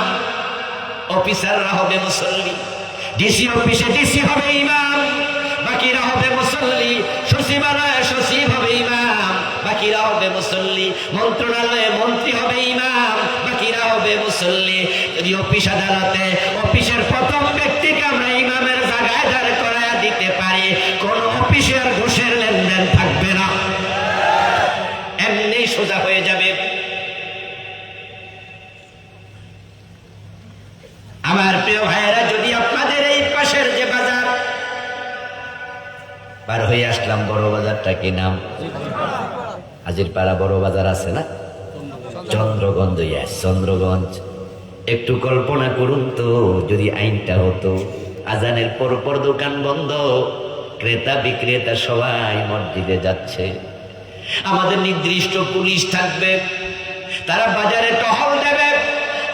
অফিসাররা হবে মুসল্লি। ডিসি অফিসে ডিসি হবে ইমাম, বাকিরা হবে মুসল্লি। সচিবালয়ে সচিব হবে ইমাম, বাকিরা হবে মুসল্লি। মন্ত্রণালয়ে মন্ত্রী হবে ইমাম, বাকিরা হবে মুসল্লি। যদি অফিস আদালতে অফিসের প্রথম ব্যক্তিকে আমরা ইমামের জায়গায় দাঁড় করায় দিতে পারি, কোন অফিসে আর ঘুষের লেনদেন থাকবে না, এমনি সোজা হয়ে যাবে। আমার প্রিয় ভাইয়েরা, যদি আপনাদের এই পাশের যে বাজার পার হয়ে আসলাম, বড় বাজারটা কি নাম? হাজিরপাড়া বড় বাজার আছে না? চন্দ্রগঞ্জ। চন্দ্রগঞ্জ। একটু কল্পনা করুন তো, যদি আইনটা হতো আজানের পর পর দোকান বন্ধ, ক্রেতা বিক্রেতা সবাই মসজিদে যাচ্ছে, আমাদের নির্দিষ্ট পুলিশ থাকবে, তারা বাজারে টহল দেবে,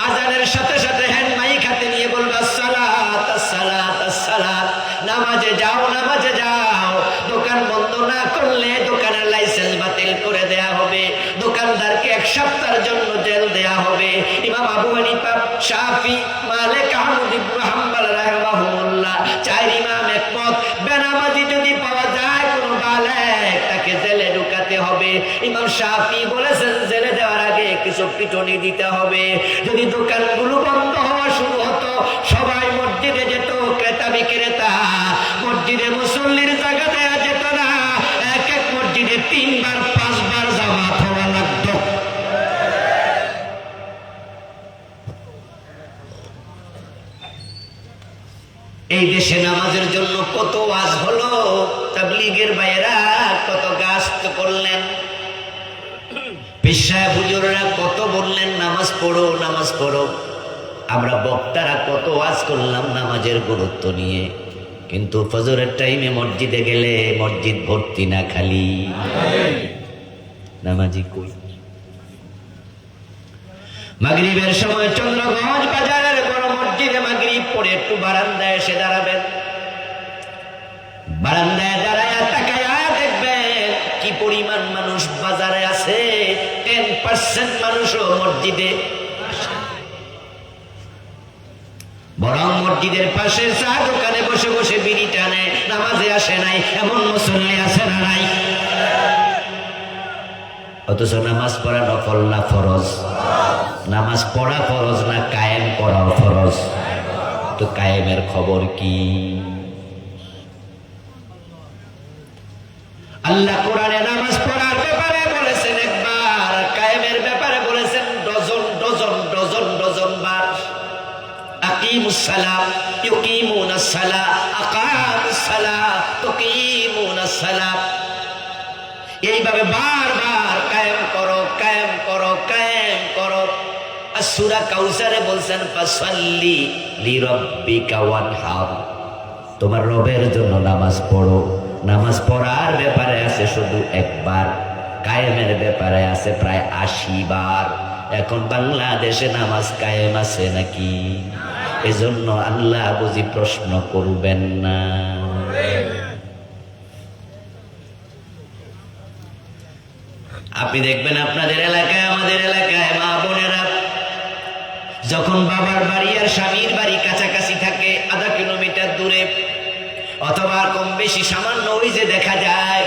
আজানের সাথে সাথে হ্যান্ড মাইক হাতে নিয়ে বলবে আসসালাত আসসালাত আসসালাত, নামাজে যাও নামাজে যাও। দোকান বন্ধ না করলে দোকানের লাইসেন্স বাতিল করে দেয়া হবে, দোকানদারকে 1 সপ্তাহের জন্য জেল দেয়া হবে। ইমাম আবু হানিফা, শাফি, মালিক, আহমদ ইবনে হাম্বল রাহিমাহুল্লাহ 4 ইমাম একমত, বেনামাজি যদি পাওয়া যায় কোন বালেক, তাকে জেলে ঢুকাতে হবে। ইমাম শাফি বলেছেন জেলে দেওয়ার আগে কিছু পিটনি দিতে হবে। যদি দোকানগুলো বন্ধ হওয়া শুরু হতো, সবাই মসজিদে যেত, ক্রেতা বিক্রেতা, মসজিদে মুসল্লির জায়গা দেওয়া যেত না, এক এক মসজিদে 3 বার 5 বার জামাত হওয়া লাগতো। এই দেশে নামাজের জন্য কত ওয়াজ হলো, তাবলীগের ভাইয়েরা কত গাছ করলেন, পীর সাহেব হুজুররা কত বললেন নামাজ পড়ো নামাজ পড়ো, আমরা বক্তারা কত ওয়াজ করলাম নামাজের গুরুত্ব নিয়ে, কিন্তু ফজরের টাইমে মসজিদে গেলে মসজিদ ভর্তি না, খালি নামাজি কই। মাগরিবের সময় চন্দ্রগঞ্জ বাজারের বড় মসজিদে মাগরিব পড়ে একটু বারান্দায় এসে দাঁড়াবেন, বারান্দায় দাঁড়ায় তাকায়া দেখবেন কি পরিমাণ মানুষ বাজারে আছে। 10% মানুষও মসজিদে, বরং মসজিদের পাশে চা দোকানে বসে বসে বিড়ি টানে, নামাজে আসে নাই এমন মুসল্লি আছে না নাই? অথচ নামাজ পড়া নফল না ফরজ? নামাজ পড়া ফরজ না কায়েম করাও ফরজ? তো কায়েমের খবর কি? আল্লাহ কোরআনে নামাজ পড়ার ব্যাপারে বলেছেন একবার, কায়েমের ব্যাপারে বলেছেন ডজন ডজন ডজন ডজন বার। আকিমুস সালাহ ইউকিমুনাস সালাহ, আকামুস সালাহ তুকিমুনাস সালাহ, এইভাবে বারবার কায়েম করো কায়েম করো কায়েম করো। আর সূরা কাউসারে বলছেন ফাসাল্লি লিরাব্বিকা ওয়ানহার, তোমার রবের জন্য নামাজ পড়ো। নামাজ পড়ার ব্যাপারে আছে শুধু একবার, কায়েমের ব্যাপারে আছে প্রায় 80 বার। এখন বাংলাদেশে নামাজ কায়েম আছে নাকি? এজন্য আল্লাহ বুঝি প্রশ্ন করবেন না। আপনি দেখবেন আপনাদের এলাকায় আমাদের এলাকায় মা বোনেরা যখন বাবার বাড়ি আর স্বামীর বাড়ি কাছাকাছি থাকে, 0.5 কিলোমিটার দূরে অথবা কম বেশি সামান্য, ওই যে দেখা যায়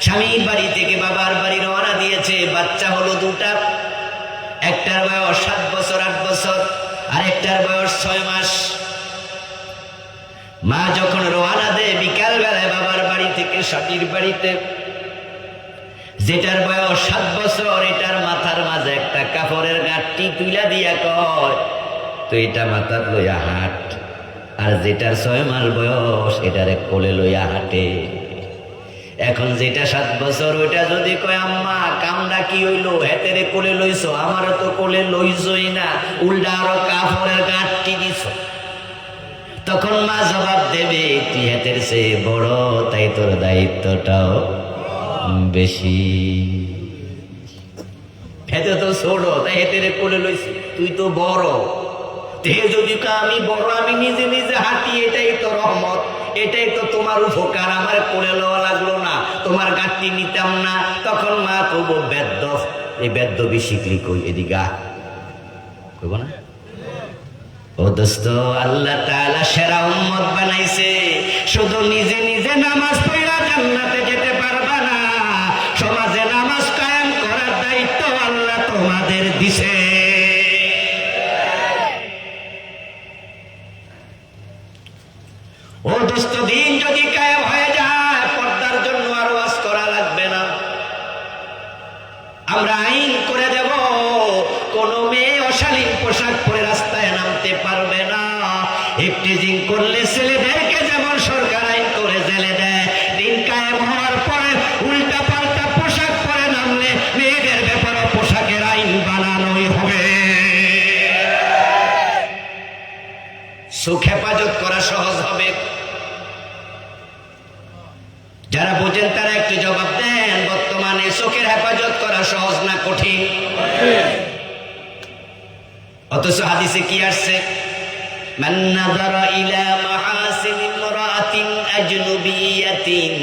স্বামীর বাড়ি থেকে বাবার বাড়ি রওনা দিয়েছে, বাচ্চা হলো 2টা, একটার বয়স 7 বছর 8 বছর, আর একটার বয়স 6 মাস। মা যখন রওনা দেয় বিকাল বেলায় বাবার বাড়ি থেকে স্বামীর বাড়িতে, যেটার বয়স 7 বছর এটার মাথার মাঝে একটা কাপড়ের গাঁটটি তুইলা দিয়া কয়, তো এটা মাথার লইয়া হাট। আর যেটার 6 মাস বয়স এটারে কোলে লইয়া হাঁটে। এখন যেটা 7 বছর ওইটা যদি কয় আম্মা কামটা কি হইলো, হেতেরে কোলে লইছো, আমারও তো কোলে লইছই না, উল্টা আরো কাপড়ের গাঁটটি দিছ। তখন মা জবাব দেবে, তুই হেতের চেয়ে বড়, তাই তোর দায়িত্বটাও বেশি। হেতে তো ছোট, তাই হেতেরে কোলে লইছি, তুই তো বড়। তে যদি আমি বড়, আমি নিজে নিজে হাঁটি, এটাই তো রহমত, এটাই তো তোমার উপকার, আমার কোলে লওয়া লাগলো না, তোমার গাঁটটি নিতাম না। তখন মা কব বেদ্য, এই বেদ্য বিশিকলি কই এদিকা কইব না। ও দোস্ত, আল্লাহ তাআলা সেরা উম্মত বানাইছে, শুধু নিজে নিজে নামাজ পড়া জান্নাতে যেতে পারবা না, সমাজে নামাজ কায়েম করার দায়িত্ব আল্লাহ তোমাদের দিছে। ও দোস্ত, দিন যদি কায়েম হয়ে যায়, পর্দার জন্য আর ওয়াজ করা লাগবে না। আমরা আইন করে দেব, কোন মেয়ে অশালীন পোশাক পরে রাস্তায় নামতে পারবে না। ইফটিজিং করলে ছেলেদেরকে যেমন সরকার আইন করে জেলে দেয়, দিন কায়েম হওয়ার পরে উল্টা পাল্টা পোশাক পরে নামলে মেয়েদের ব্যাপারে পোশাকের আইন বানানোই হবে। সুখ হেফাজত করা সহজ হবে। যারা বোঝেন তারা একটু জবাব দেন, বর্তমানে চোখের হেফাজত করা সহজ না কঠিন? অথচ হাদিসে কি আসছে, মান নাযারা ইলা মাহাসিনি ইমরাআতিন আজনুবিয়াতিন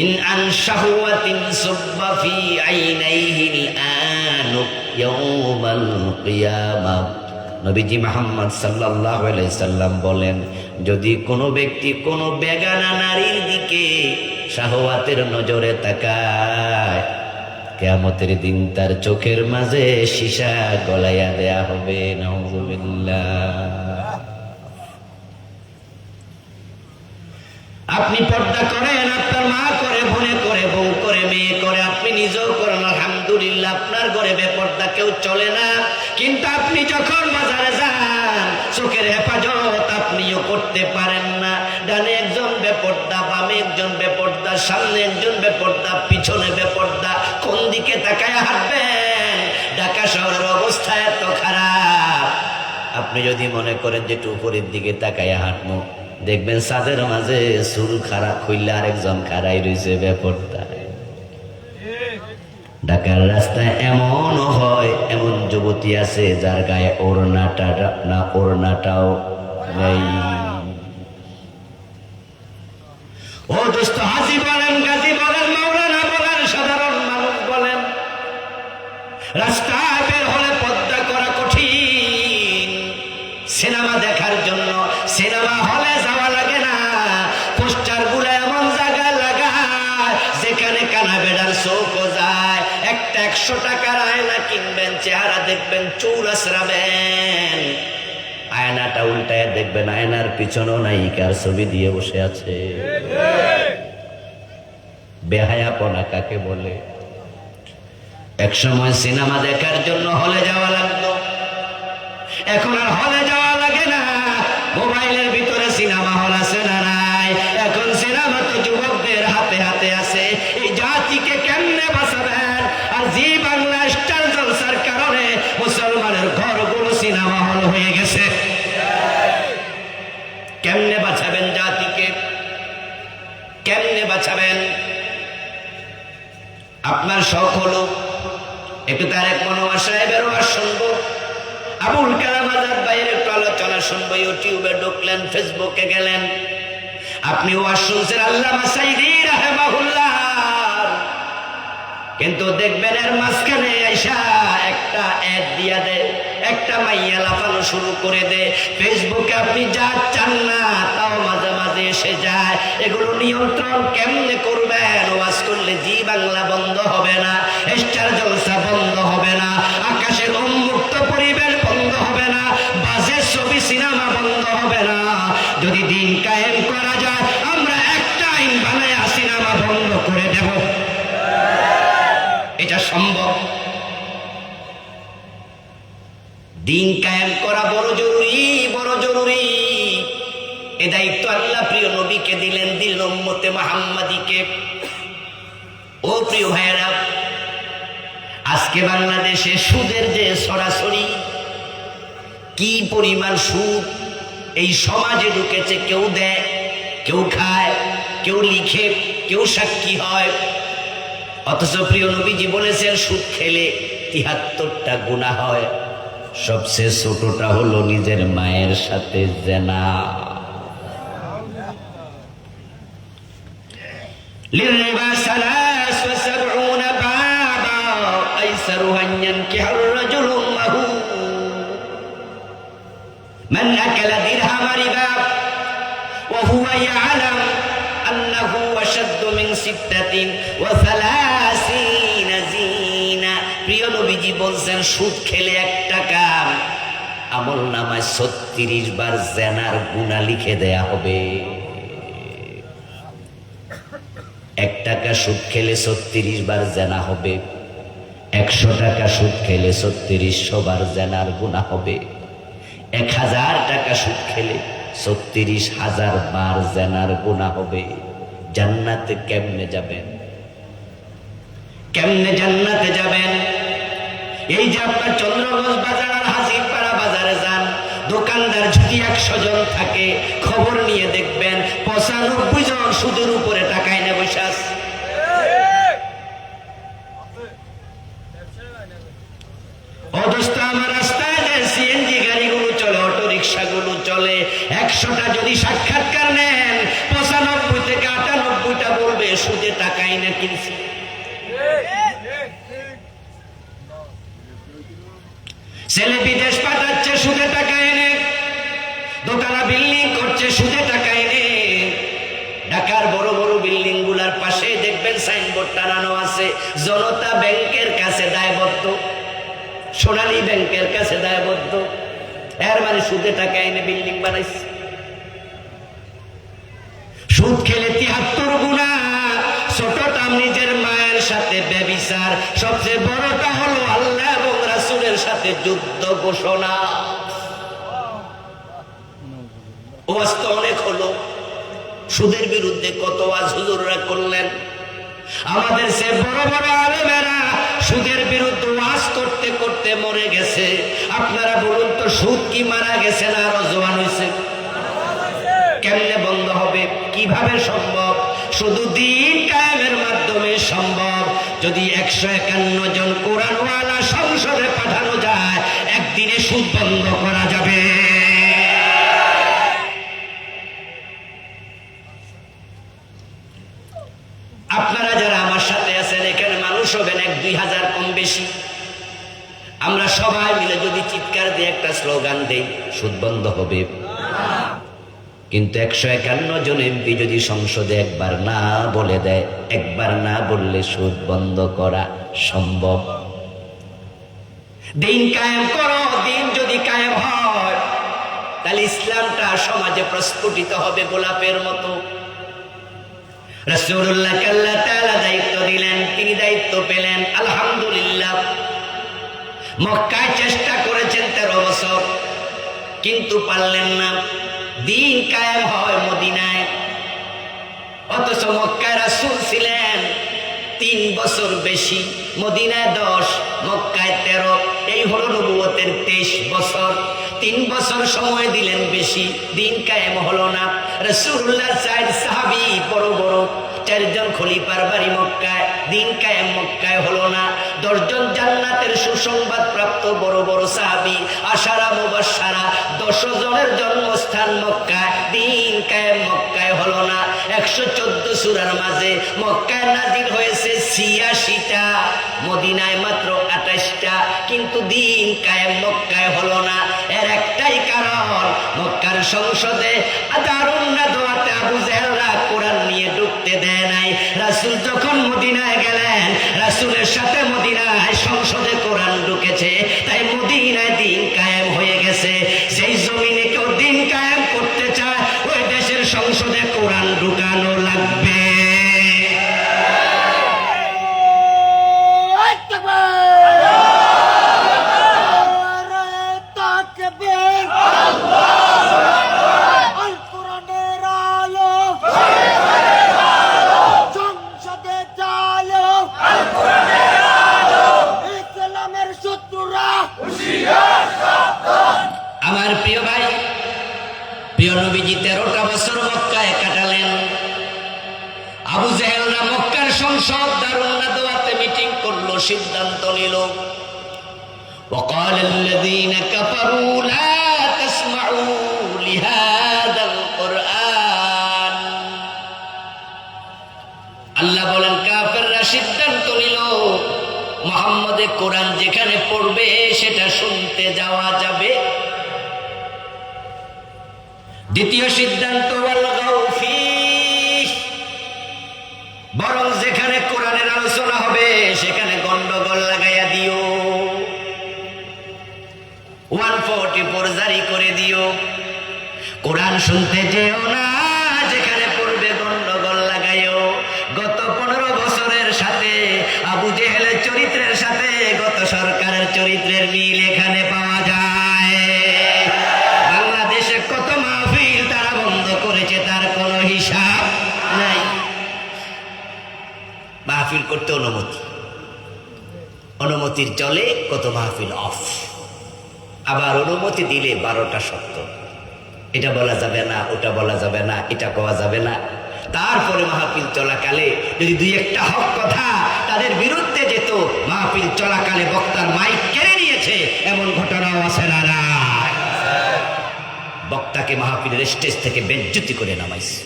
ইন আন শাহওয়াতিন সুব্বা ফি আইনাইহি আনু ইয়াউমাল কিয়ামাহ। নবীজি মুহাম্মদ সাল্লাল্লাহু আলাইহি সাল্লাম বলেন, যদি কোনো ব্যক্তি কোনো বেগানা নারীর দিকে শাহওয়াতের নজরে তাকায়, কিয়ামতের দিন তার চোখের মাঝে সীসা গলাইয়া দেয়া হবে। নাউযুবিল্লাহ। আপনি পর্দা করেন, আপনার মা করে, বোনে করে, বউ করে, মেয়ে করে, আপনি নিজেও করেন, আলহামদুলিল্লাহ। আপনার ঘরে বেপর্দা কেউ চলে না, কিন্তু আপনি যখন বাজারে যান চোখের হেফাজত আপনিও করতে পারেন না। ডানে একজন বেপর্দা, বামে একজন বেপর্দা, সামনে একজন বেপর্দা, পিছনে বেপর্দা, কোন দিকে তাকায় হাঁটবেন? ঢাকা শহরের অবস্থা এত খারাপ, আপনি যদি মনে করেন যে একটু উপরের দিকে তাকায় হাঁটবো, দেখবেন ছাদের মাঝে চুল খারাপ হইলে আরেকজন খাড়াই রয়েছে বেপর্দা। ঢাকার রাস্তায় এমনও হয়, এমন যুবতী আছে যার গায়ে ওড়নাটাও নেই। ও দোস্ত, হাজি বলেন, গাজী বলেন, মাওলানা বলেন, সাধারণ মানুষ বলেন, রাস্তায় বের হলে পর্দা করা কঠিন। সিনেমা দেখার জন্য সিনেমা হলে যাওয়া লাগে না, পোস্টার গুলো এমন জায়গায় লাগায় যেখানে কানা বেড়ার চোখও যায়। একটা 100 টাকার আয়না কিনবেন, চেহারা দেখবেন, চুল আছড়াবেন, আয়নাটা উল্টায় দেখবেন আয়নার পিছনেও নায়িকার ছবি দিয়ে বসে আছে। বেহায়াপনা কাকে বলে? এক সময় সিনেমা দেখার জন্য হলে যাওয়া লাগতো, এখন আর হলে যাওয়া লাগে না। মোবাইলের ভিতরে সিনেমা হল আছে না নাই? এখন সিনেমা তো যুবকদের হাতে হাতে আছে। এই জাতিকে কেমনে বাঁচাবেন? আর জি বাংলা স্টার জলসার কারণে মুসলমানের ঘরগুলো সিনেমা হল হয়ে গেছে। কেমনে বাঁচাবেন জাতিকে? কেমনে বাঁচাবেন? আপনার শখ হলো একটু তারেক মনোয়ার সাহেবের ওয়াজ শুনবো, আবুল কালাম আজাদ ভাইয়ের একটু আলোচনা শুনবো, ইউটিউবে ঢুকলেন, ফেসবুকে গেলেন, আপনি ওয়াজ শুনছেন আল্লামা সাঈদী রাহিমাহুল্লাহ, কিন্তু দেখবেন এর মাঝখানে আইসা একটা অ্যাড দিয়া দেয়, একটা মাইয়া লাফানো শুরু করে দেয়। ফেসবুকে আপনি যা চান না তাও মাঝে মাঝে এসে যায়। এগুলো নিয়ন্ত্রণ কেমনে করবেন? ওয়াজ করলে জি বাংলা বন্ধ হবে না, স্টার জলসা বন্ধ হবে না, আকাশের সম্ভব? দিন কায়েম করা বড় জরুরি, বড় জরুরি। এ দায়িত্ব আল্লাহ প্রিয় নবীকে দিলেন, দিলেন উম্মতে মুহাম্মাদিকে। ও প্রিয় ভাইয়েরা, আজকে বাংলাদেশে সুদের যে সরাসরি কি পরিমাণ সুদ এই সমাজে ঢুকেছে, কেউ দেয়, কেউ খায়, কেউ লিখে, কেউ সাক্ষী হয়। অথচ প্রিয় নবীজি বলেছেন সুদ খেলে ৭৩টা গুনাহ হয়। সবচেয়ে ছোটটা হলো নিজের মায়ের সাথে জেনা। লিররিবা ৭৭ বাবা আইসারুহা আন ইয়ানকিহা আর-রাজুলু উম্মাহু মান আকালা দিরহামা রিবা ওয়া হুয়া ইয়ালাম আন্নাহু আশাদ্দু মিন ৩৬ জিনা। প্রিয় নবীজি বলছেন সুদ খেলে ১ টাকা আমলনামায় ৩৬ বার জেনার গুনাহ লিখে দেয়া হবে। ১ টাকা সুদ খেলে ৩৬ বার জেনা হবে। ১০০ টাকা সুদ খেলে ৩৬০০ বার জেনার গুনাহ হবে। ১০০০ টাকা সুদ খেলে ৩৬০০০ বার জেনার গুনাহ হবে। জান্নাতে কেমনে যাবেন? কেমনে জান্নাতে যাবেন? এই যে আপনার চন্দ্রগঞ্জ বাজার আর হাজিরপাড়া বাজারে যান, দোকানদার যদি ১০০ জন থাকে, খবর নিয়ে দেখবেন ৯৫ জন সুদের উপরে টাকা এনে বসে আছে। অদস্ত আমার রাস্তায় যে সিএনজি গাড়িগুলো চলে, অটো রিক্সাগুলো চলে, ১০০টা যদি সাক্ষাৎকার নেন, ৯৫ থেকে ৯৮টা বলবে সুদে টাকা এনে কিনছি। ছেলে বিদেশ পাঠাচ্ছে সুদে টাকা এনে, দোতলা বিল্ডিং করছে সুদে টাকা এনে। ঢাকার বড় বড় বিল্ডিং গুলার পাশে দেখবেন সাইনবোর্ড টানানো আছে, জনতা ব্যাংকের কাছে দায়বদ্ধ, সোনালী ব্যাংকের কাছে দায়বদ্ধ। এর মানে সুদে টাকা এনে বিল্ডিং বানাইছে। সুদ খেলে ৭৩ গুনাহ, ছোটটা নিজের মায়ের সাথে ব্যভিচার, সবচেয়ে বড়টা হলো আল্লাহ এবং রাসূলের সাথে যুদ্ধ ঘোষণা। ওয়াজ তো অনেক হলো, সুদের বিরুদ্ধে কত ওয়াজ হুজুররা করলেন। আমাদের সে বড় বড় আলেমেরা সুদের বিরুদ্ধে ওয়াজ করতে করতে মরে গেছে। আপনারা বলুন তো, সুদ কি মারা গেছে না আরো জোয়ান হয়েছে? কেমনে বন্ধ হবে? কিভাবে সম্ভব? শুধু দিন কায়েমের মাধ্যমে সম্ভব। যদি ১৫১ জন কোরআনওয়ালা সংসদে পাঠানো যায়, একদিনে সুদ বন্ধ করা যাবে। আপনারা যারা আমার সাথে আছেন, এখানে মানুষ হবেন ১-২ হাজার কম বেশি। আমরা সবাই মিলে যদি চিৎকার দিয়ে একটা স্লোগান দেই, সুদ বন্ধ হবে। কিন্তু ১৫১ জন এমপি যদি সংসদে একবার না বলে দেয়, একবার না বললে সুদ বন্ধ করা সম্ভব? দিন কায়েম করো। দিন যদি কায়েম হয়, তাহলে ইসলামটা সমাজে প্রস্ফুটিত হবে গোলাপের মতো। রাসূলুল্লাহকে আল্লাহ তাআলা দায়িত্ব দিলেন, তিনি দায়িত্ব পেলেন, আলহামদুলিল্লাহ। মক্কায় চেষ্টা করেছেন ১৩ বছর, কিন্তু পারলেন না। দিন কায়েম হয় মদিনায়। অথচ মক্কায় রাসূল ছিলেন ৩ বছর বেশি, মদিনায় ১০, মক্কায় ১৩। এই হলো নবুয়তের ২৩ বছর। ৩ বছর সময় দিলেন বেশি, দিন কায়েম হলো না। রাসূলুল্লাহ ৪ সাহাবী, বড় বড় ৪ জন খলিফার বাড়ি মক্কায়, দিন কায়েম মক্কায় হলো না। ১০ জন জান্নাতের সুসংবাদ প্রাপ্ত বড় বড় সাহাবী, আশারা মুবাশশারা, ১০ জনের জন্মস্থান মক্কায়, দিন কায়েম মক্কায় হলো না। ১১৪ সূরার মাঝে মক্কায় নাজিল হয়েছে ৮৬টা, মদিনায় মাত্র ২৮টা, কিন্তু দিন কায়েম মক্কায় হলো না। এর একটাই কারণ, মক্কার সংসদে দারুন নাদওয়াতে আবু জেহেলরা কোরআন নিয়ে ঢুকতে দেয় নাই। রাসূল যখন মদিনায় গেলেন, রাসূলের সাথে মদিনায় সংসদে কোরআন ঢুকেছে, তাই মদিনায় দিন কায়েম হয়ে গেছে। সেই জমিনে কেউ দিন কায়েম করতে চায়, ওই দেশের সংসদে কোরআন ঢুকানো লাগবে। প্রিয় ভাই, প্রিয় নবীজি 13টা বছর মক্কায় কাটালেন। আবু জেহেলরা মক্কার সংসদ দারুন নাদওয়াতে মিটিং করলো, সিদ্ধান্ত নিল وقال الذين كفروا لا تسمعوا لهذا القرآن। আল্লাহ বলেন কাফেররা সিদ্ধান্ত নিল মুহাম্মদে কোরআন যেখানে পড়বে সেটা শুনতে যাওয়া যাবে। দ্বিতীয় সিদ্ধান্ত ওয়ালগাউ ফি, বরং যেখানে কোরআনের আলোচনা হবে সেখানে গন্ডগোল লাগাইয়া দিও, 144 জারি করে দিও। কোরআন শুনতে যেও না, যেখানে পড়বে গন্ডগোল লাগাইও। গত 15 বছরের সাথে আবু জেহেলের চরিত্রের সাথে গত সরকারের চরিত্রের মিল এখানে পাওয়া যায়। বাংলাদেশে কত মাহফিল তারা বন্ধ করেছে, তার কোনো হিসাব নাই। মাহফিল করতে অনুমতির চলে কত মাহফিল অফ, আবার অনুমতি দিলে 12টা শর্ত, এটা বলা যাবে না, ওটা বলা যাবে না, এটা কওয়া যাবে না। তারপরে মাহফিল চলাকালে যদি দুই একটা হক কথা তাদের বিরুদ্ধে যেত, মাহফিল চলাকালে বক্তার মাইক কেড়ে নিয়েছে, এমন ঘটনাও আছে না? বক্তাকে মাহফিলের স্টেজ থেকে বেজ্জতি করে নামাইছে।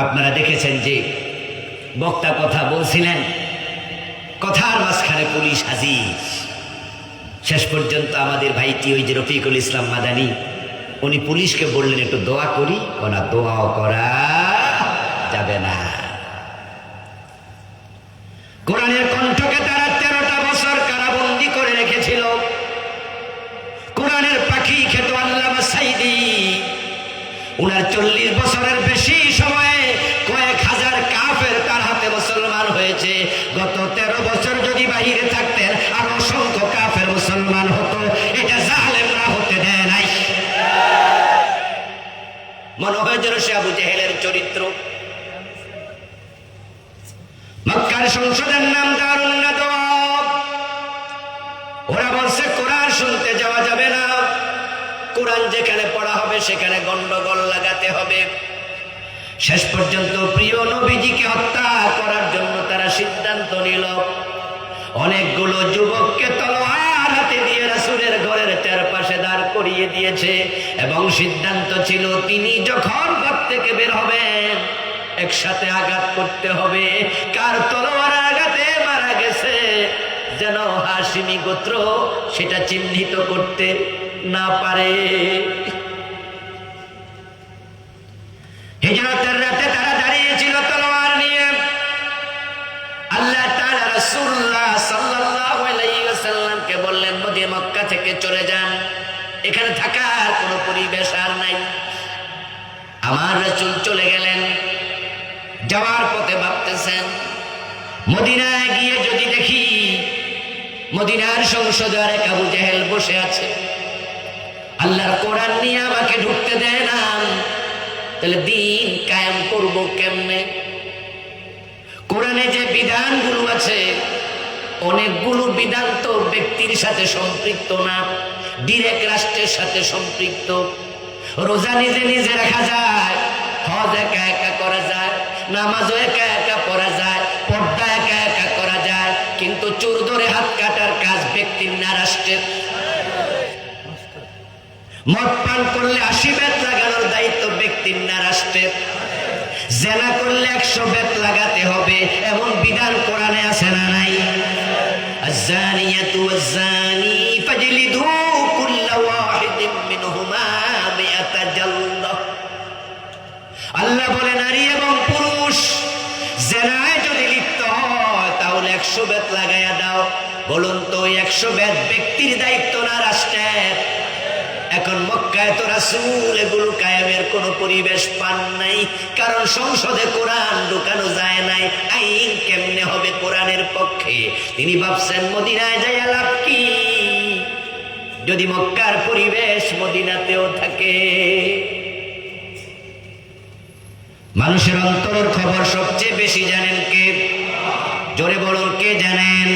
আপনারা দেখেছেন যে বক্তা কথা বলছিলেন, কথার মাঝখানে পুলিশ হাজির। শেষ পর্যন্ত আমাদের ভাইটি ওই যে রফিকুল ইসলাম মাদানী, উনি পুলিশকে বললেন একটু দোয়া করি, না দোয়াও করা যাবে না। কোরআনের কণ্ঠকে তারা 13টা বছর কারাবন্দী করে রেখেছিল। কোরআনের পাখি খেত আল্লামা সাইদি, উনার 40 বছরের বেশি সময়ে কয়েক হাজার কাফের তার হাতে মুসলমান হয়েছে। গত 13 বছর যদি বাহিরে থাকতেন আর অসংখ্য কাফের মুসলমান হতো, এটা জালেমরা হতে দেয় নাই। মনে হয় যেন সে আবু জেহেলের চরিত্র। মক্কার সংসদের নাম দারুন নাদওয়া। ওরা বলছে কোরআন শুনতে যাওয়া যাবে না, কোরআন যেখানে পড়া হবে সেখানে গন্ডগোল লাগাতে হবে। শেষ পর্যন্ত প্রিয় নবীজিকে হত্যা করার জন্য তারা সিদ্ধান্ত নিল। অনেকগুলো যুবককে তলোয়ার হাতে দিয়ে রাসূলের ঘরের চারপাশে দাঁড় করিয়ে দিয়েছে এবং সিদ্ধান্ত ছিল তিনি যখন ঘর থেকে বের হবেন একসাথে আঘাত করতে হবে। কার তলোয়ার আঘাতে মারা গেছে যেন হাশিমি গোত্র সেটা চিহ্নিত করতে না পারে। হিজরতের রাতে তারা দাঁড়িয়েছিল তলোয়ার নিয়ে। আল্লাহ তাআলা রাসূলুল্লাহ সাল্লাল্লাহু আলাইহি ওয়াসাল্লামকে বললেন মক্কা থেকে চলে যান, এখানে থাকার কোনো পরিবেশ আর নাই। আমার রাসূল চলে গেলেন। যাওয়ার পথে ভাবতেছেন মদিনায় গিয়ে যদি দেখি মদিনার সংসদে আরেক আবু জেহেল বসে আছে, আল্লাহর কোরআন নিয়ে আমাকে ঢুকতে দেয় না, তাহলে দিন কায়েম করব কেমনে? কোরআনে যে বিধানগুলো আছে অনেকগুলো বিধান তো ব্যক্তির সাথে সম্পৃক্ত না, ডিরেক্ট রাষ্ট্রের সাথে সম্পৃক্ত। রোজা নিজে নিজে রাখা যায়, হজ একা একা করা যায়, নামাজও একা একা পড়া যায়, পর্দা একা একা করা যায়, কিন্তু চোর ধরে হাত কাটার কাজ ব্যক্তির না রাষ্ট্রের। মদ পান করলে 80 বেত লাগানোর দায়িত্ব ব্যক্তির না রাষ্ট্রের। জেনা করলে 100 বেত লাগাতে হবে, এমন বিধান কোরআনে আছে না নাই? আয-যানিয়াতু ওয়াজ-যানি ফাজলিদু কুল্লা ওয়াহিদিন মিনহুমা মিআতা জালদা। আল্লাহ বলে নারী এবং পুরুষ জেনায় যদি লিপ্ত হয় তাহলে 100 বেত লাগাইয়া দাও। বলুন তো 100 বেত ব্যক্তির দায়িত্ব না রাষ্ট্রের? এখন মক্কায় তো রাসূল এগুলো কায়েমের কোনো পরিবেশ পান নাই, কারণ সংসদে কোরআন ঢুকানো যায় নাই। আইন কেমনে হবে কোরআনের পক্ষে? তিনি ভাবছেন মদিনায় যাইয়া লাভ কি, যদি মক্কার পরিবেশ মদিনাতেও থাকে। মানুষের অন্তরের খবর সবচেয়ে বেশি জানেন কে? জোরে বলুন, কে জানেন?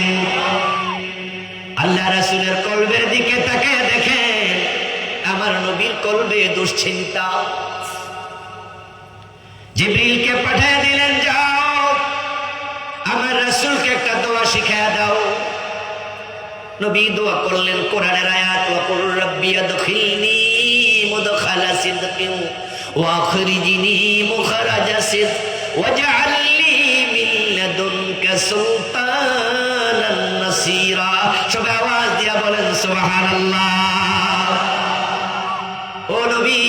আল্লাহ রাসূলের কলবের দিকে তাকিয়ে দেখেন আমার নবীর কলবে দুশ্চিন্তা। জিবরিলকে পাঠিয়ে দিলেন, যাও আমার রাসূলকে একটা দোয়া শিখিয়ে দাও। নবী দোয়া করলেন কোরআনের আয়াত, ওয়াকুল রাব্বি আদখিলনি মুদখালা সিদকিন ওয়া আখরিজনি মুখরাজা সিদক ওয়াজআল লি মিন লাদুনকা সুলতানান নাসীরা। সবাই আওয়াজ দিয়া বলেন সুবহানাল্লাহ। ও নবী,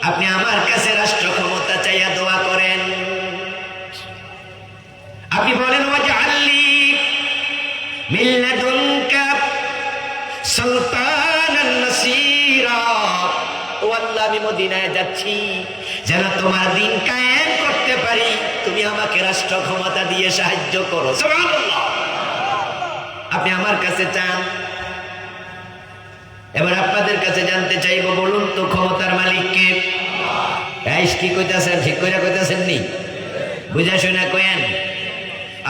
আপনি আমার কাছে রাষ্ট্র ক্ষমতা চাইয়া দোয়া করেন। আপনি বলেন ওয়াজআল লি মিন লাদুনকা সুলতানান নাসীরা। ও আল্লাহ, আমি মদিনায় যাচ্ছি, যেন তোমার দিন কায়েম করতে পারি, তুমি আমাকে রাষ্ট্র ক্ষমতা দিয়ে সাহায্য করো। সুবহানাল্লাহ। আপনি আমার কাছে চান। এবার আপনাদের কাছে জানতে চাইবো, বলুন তো ক্ষমতার মালিক কে? কি কইতাছেন? ঠিক কইরা কইতাছেন নি? বুঝা শুনা কয়েন।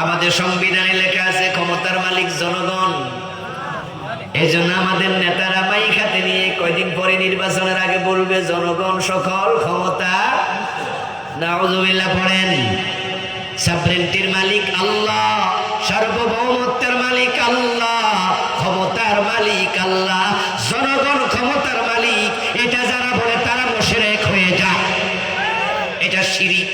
আমাদের সংবিধানে লেখা আছে ক্ষমতার মালিক জনগণ। এই জন্য আমাদের নেতারা মাইক হাতে নিয়ে কয়দিন পরে নির্বাচনের আগে বলবে জনগণ সকল ক্ষমতা। নাউযুবিল্লাহ পড়েন। সাবরেন্টির মালিক আল্লাহ, সার্বভৌমত্বের মালিক আল্লাহ, ক্ষমতার মালিক আল্লাহ, জনগণ ক্ষমতার মালিক। এটা যারা বলে তারা মুশরিক হয়ে যায়, এটা শিরিক।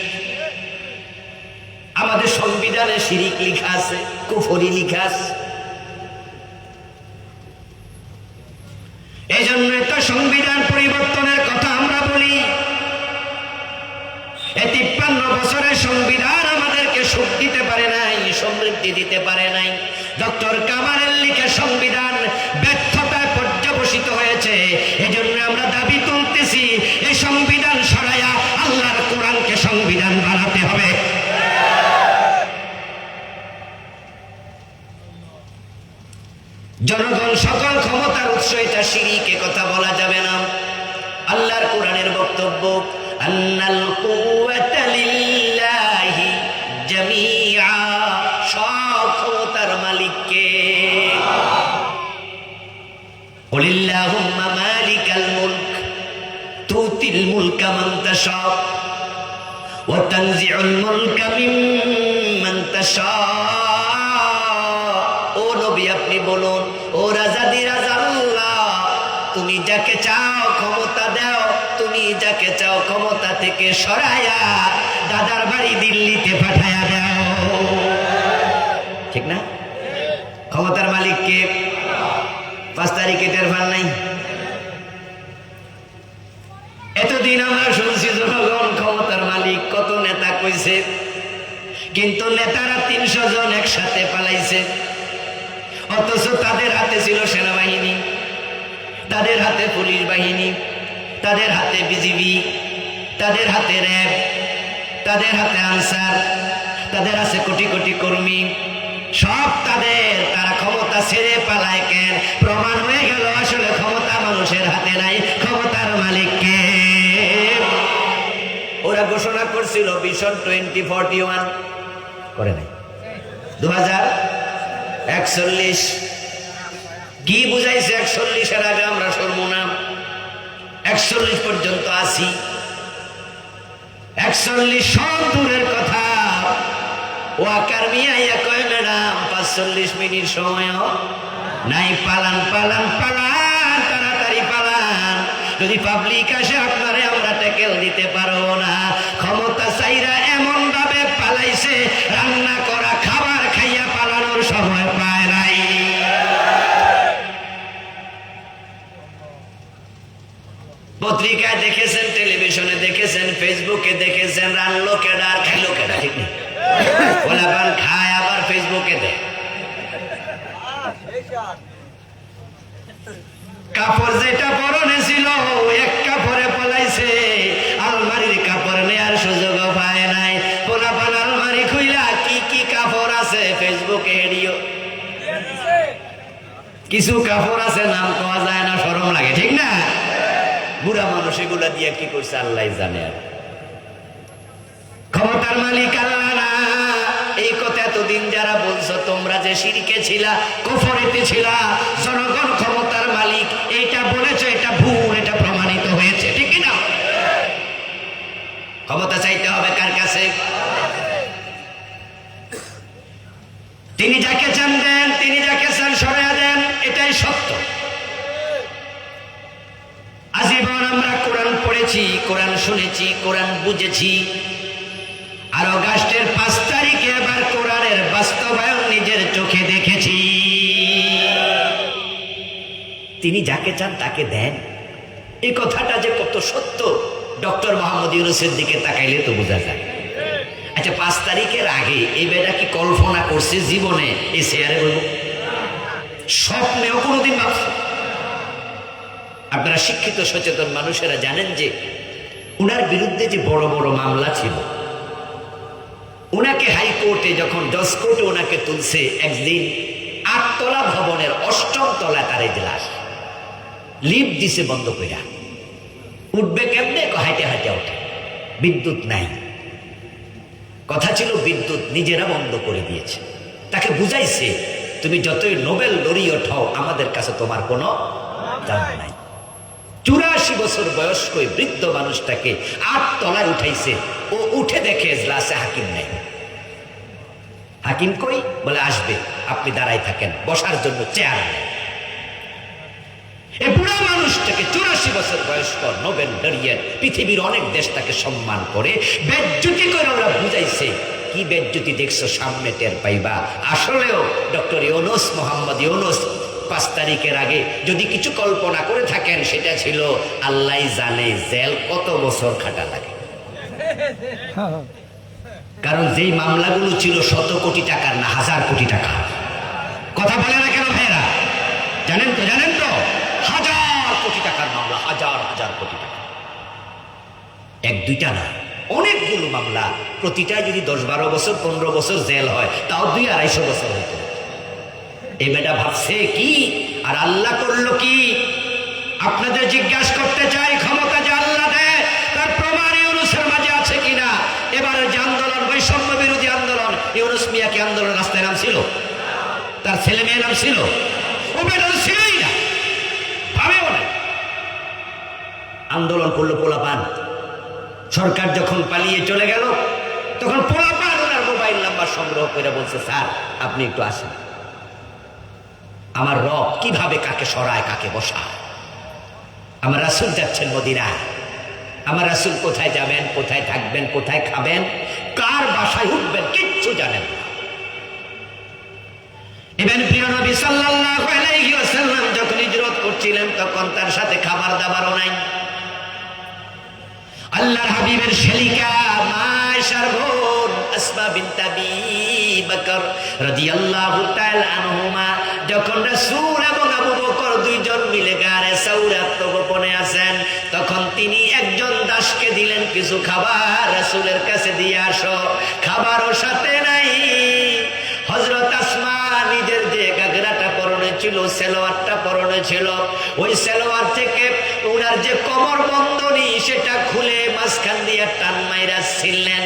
আমাদের সংবিধানে শিরিক লেখা আছে, কুফরি লেখা আছে। এই জন্য তো সংবিধান পরিবর্তনের কথা আমরা বলি। এই 53 বছরের সংবিধান আমাদেরকে সুখ দিতে পারে নাই, সমৃদ্ধি দিতে পারে নাই। ডক্টর কামালের লিখে সংবিধান ব্যর্থতায় পর্যবসিত হয়েছে। এই জন্য আমরা দাবি তুলতেছি, এই সংবিধান সরাইয়া আল্লাহর কোরআনকে সংবিধান বানাতে হবে। জনগণ সকল ক্ষমতার উৎস, এটা শিরিক, কথা বলা যাবে না। আল্লাহর কোরআনের বক্তব্য, আন্নাল কুওয়াতা লিল্লাহি জামিআ, সব ক্ষমতার মালিক কে? কুলিল্লাহুম্মা মালিকাল মুলক তুতিল মুলকা মান তাশা ওয়া তানজিউল মুলকা মিম্মান তাশা। ও নবী, আপনি বলুন, ও রাজাদি রাজা আল্লাহ, তুমি যাকে চাও ক্ষমতা দাও, তুমি যাকে চাও ক্ষমতা থেকে সরাইয়া দাদার বাড়ি দিল্লিতে পাঠাইয়া দাও। ঠিক না? ক্ষমতার মালিক কে? 5 তারিখে টের পান নাই? এতদিন আমরা শুনছি জনগণ ক্ষমতার মালিক, কত নেতা কইছে, কিন্তু নেতারা 300 জন একসাথে পালাইছে। অথচ তাদের হাতে ছিল সেনাবাহিনী, তাদের হাতে পুলিশ বাহিনী, তাদের হাতে বিজিবি, তাদের হাতে র্যাব, তাদের হাতে আনসার, তাদের আছে কোটি কোটি কর্মী। সব তাদের। তারা ক্ষমতা ছেড়ে পালায় কেন? প্রমাণ হয়ে গেল আসলে ক্ষমতা মানুষের হাতে নাই, ক্ষমতার মালিক কে? ওরা ঘোষণা করছিল ভিশন 2041, করে নাই? 2041 কি বুঝাইছে? 41-এর আগে আমরা সর্বনাম 41 পর্যন্ত আসি। 41 সব দূরের কথা। ওয়াকার মিয়া কয় ম্যাডাম 45 মিনিট সময় নাই, পালান পালান পালান, তাড়াতাড়ি পালান। যদি পাবলিক আসে আপনারে আমরা ট্যাকেল দিতে পারবো না। ক্ষমতা চাইরা এমন ভাবে পালাইছে, রান্না করা খাবার খাইয়া পালানোর সময় পায় নাই। পত্রিকায় দেখেছেন, টেলিভিশনে দেখেছেন, ফেসবুকে দেখেছেন, রান্না কেডা আর খাইলো কেডা, ঠিক নেই? ওলাপান খায় আবার ফেসবুকে দেয়। কাপড় যেটা পরনে ছিল এক কাপড়ে পলাইছে, আলমারির কাপড় নেয়ার সুযোগ পায় নাই। ওলাপান আলমারি খুইলা কি কি কাপড় আছে ফেসবুকে এডিও। কিছু কাপড় আছে নাম পাওয়া যায় না, শরম লাগে, ঠিক না? বুড়া মানুষ এগুলা দিয়ে কি করছে আল্লাহ জানে। আর ক্ষমতার মালিক আল্লাহ না, এই কথা এতদিন যারা বলছো তোমরা যে শিরকে ছিলা, কুফরিতে ছিলা, জনগণ ক্ষমতার মালিক, এইটা বলেছে, এটা ভুল, এটা প্রমাণিত হয়েছে, ঠিক কিনা? ক্ষমতা চাইতে হবে কার কাছে? তিনি যাকে চান দেন, তিনি যাকে চান সরাইয়া দেন, এটাই সত্য। আজীবন আমরা কোরআন পড়েছি, কোরআন শুনেছি, কোরআন বুঝেছি। আর অগাস্টের 5 তারিখে এবার কোরআনের বাস্তবায়ন নিজের চোখে দেখেছি। তিনি যাকে চান তাকে দেন, এই কথাটা যে কত সত্য ডক্টর মোহাম্মদ ইউনূসের দিকে তাকাইলে তো বোঝা যায়। আচ্ছা, 5 তারিখের আগে এই বেটা কি কল্পনা করছে জীবনে এই চেয়ারে বলবো? স্বপ্নেও কোনোদিন ভাবছে? আপনারা শিক্ষিত সচেতন মানুষেরা জানেন যে উনার বিরুদ্ধে যে বড় বড় মামলা ছিল, উনাকে হাইকোর্টে যখন জজ কোর্টে ওনাকে তুলছে, একদিন 8 তলা ভবনের 8ম তলা তার এজলাস, লিফট দিছে বন্ধ কইরা। উঠবে কেমনে? হাইটে হাইটে ওঠে, বিদ্যুৎ নাই। কথা ছিল বিদ্যুৎ নিজেরা বন্ধ করে দিয়েছে। তাকে বুঝাইছে, তুমি যতই নোবেল লরিয়ট হও, আমাদের কাছে তোমার কোনো দাম নাই। 84 বছর বয়স্ক বৃদ্ধ মানুষটাকে 8 তলায় উঠাইছে। ও উঠে দেখে এজলাসে হাকিম নাই। হাকিম কই? বলে আসবে, আপনি দাঁড়াই থাকেন, বসার জন্য চেয়ার নেই। এই বুড়া মানুষটাকে 84 বছর বয়স্ক নোবেল লরিয়েট, পৃথিবীর অনেক দেশ তাকে সম্মান করে, বেজ্জতি করে ওরা বুঝাইছে। কি বেজ্জতি দেখছো? সামনে টের পাইবা। আসলেও ডক্টর ইউনূস, মোহাম্মদ ইউনূস 5 তারিখের আগে যদি কিছু কল্পনা করে থাকেন, সেটা ছিল আল্লাহ জানে জেল কত বছর খাটা লাগে। কারণ যেই মামলাগুলো ছিল 100 কোটি টাকার না, 1000 কোটি টাকা। কথা বলে না কেন ভাইরা? জানেন তো, জানেন তো, 1000 কোটি টাকার মামলা, হাজার হাজার কোটি টাকা। 1-2টা না, অনেকগুলো মামলা। প্রতিটায় যদি 10-12 বছর 15 বছর জেল হয়, তাও 200-250 বছর হইত। এই বেটা ভাবছে কি আর আল্লাহ করলো কি? আপনাদের জিজ্ঞাসা করতে চাই, ক্ষমতা যে আল্লাহ দেয় তার প্রমাণ ইউনূসের মাঝে আছে কিনা? এবারে যে আন্দোলন, বৈষম্য বিরোধী আন্দোলন, ইউনূস মিয়া কি আন্দোলন রাস্তায় নাম ছিল? তার ছেলে মেয়ের নাম ছিল? ও বেটা ছিলই না, ভাবেও না। আন্দোলন করলো পোলাপান। সরকার যখন পালিয়ে চলে গেল, তখন পোলাপান ওনার মোবাইল নাম্বার সংগ্রহ করে বলছে, স্যার আপনি একটু আসেন, আমার রব কিভাবে কাকে সরায় কাকে বসায়। আমার রাসূল যাচ্ছেন মদিনায়, আমার রাসূল কোথায় যাবেন, কোথায় থাকবেন, কোথায় খাবেন, কার বাসায় উঠবেন, কিচ্ছু জানেন না। এবার প্রিয় নবী সাল্লাল্লাহু আলাইহি ওয়াসাল্লাম যখন হিজরত করছিলেন, তখন তার সাথে খাবার দাবারও নাই। আল্লাহর হাবিবের শেলিকা মায়েশার বোন আসমা বিনত আবি বকর রাদিয়াল্লাহু তাআলা আনহুমা যখন রাসূল এবং আবু বকর দুইজন মিলে গারে সাউরাত গোপনে আছেন, তখন তিনি একজন দাসকে দিলেন কিছু খাবার, রাসূলের কাছে দিয়ে আসো। খাবারও সাথে নাই। হযরত আসমা নিজের যে গাগরাটা পরনে ছিল, সালোয়ারটা পরনে ছিল, ওই সালোয়ার থেকে ওনার যে কোমর বন্ধনী সেটা খুলে মাঝখান দিয়ে টান মাইরা ছিলেন।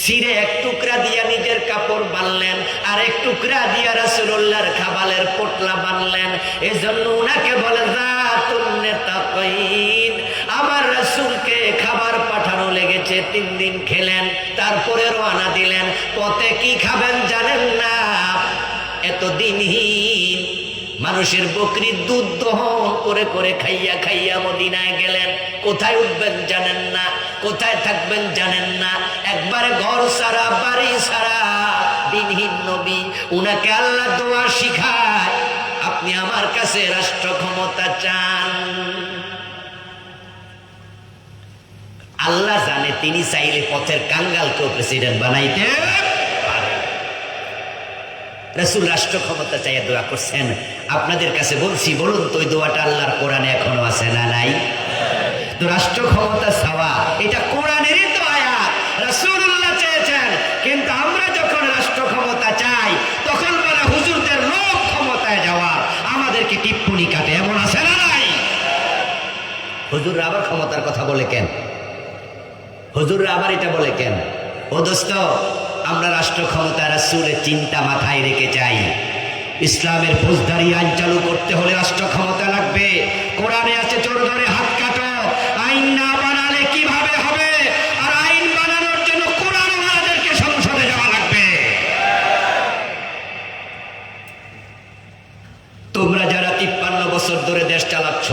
ছিঁড়ে 1 টুকরা দিয়া নিজের কাপড় বানলেন, আর 1 টুকরা দিয়া রাসূলুল্লাহর খাবারের পোটলা বানলেন। এজন্য উনাকে বলে যাতুন নেতাকাইন। আমার রাসূলকে খাবার পাঠানো লেগেছে, 3 দিন খেলেন, তারপরে রওনা দিলেন। পথে কি খাবেন জানেন না, এতদিনহীন মানুষের বকরির দুধ দহন করে করে খাইয়া খাইয়া মদিনায় গেলেন। কোথায় উঠবেন জানেন না, কোথায় থাকবেন জানেন না, একবারে ঘর সারা বাড়ি সারা দিনহীন নবী। উনাকে আল্লাহ দোয়া শিখায়, আপনি আমার কাছে রাষ্ট্র ক্ষমতা চান। আল্লাহ জানে তিনি চাইলে পথের কাঙ্গালকেও প্রেসিডেন্ট বানাইতে পারেন। রাসূল রাষ্ট্র ক্ষমতা চাইয়া দোয়া করছেন। আপনাদের কাছে বলছি, বলুন তো ওই দোয়াটা আল্লাহর কোরআনে এখনো আছে না নাই? তো রাষ্ট্র ক্ষমতা চাওয়া এটা কোরআনেরই তো আয়াত, রাসূলুল্লাহ চেয়েছেন। কিন্তু আমরা যখন রাষ্ট্র ক্ষমতা চাই, তখন বলে হুজুরদের লোক ক্ষমতায় যাওয়া, আমাদেরকে টিপ্পনি কাটে, এমন আছে না নাই? হুজুররা আবার ক্ষমতার কথা বলে কেন? হুজুররা আবার এটা বলে কেন? ও দোস্ত, আমরা রাষ্ট্র ক্ষমতা রাসূলের চিন্তা মাথায় রেখে চাই। ইসলামের ফৌজদারি আইন চালু করতে হলে রাষ্ট্র ক্ষমতা লাগবে। কোরআনে আছে চোর ধরে হাত কাটো। আইন না বানালে কিভাবে হবে? আর আইন বানানোর জন্য কোরআন ওয়ালাদেরকে সংসদে যাওয়া লাগবে। তোমরা যারা 53 বছর ধরে দেশ চালাচ্ছ,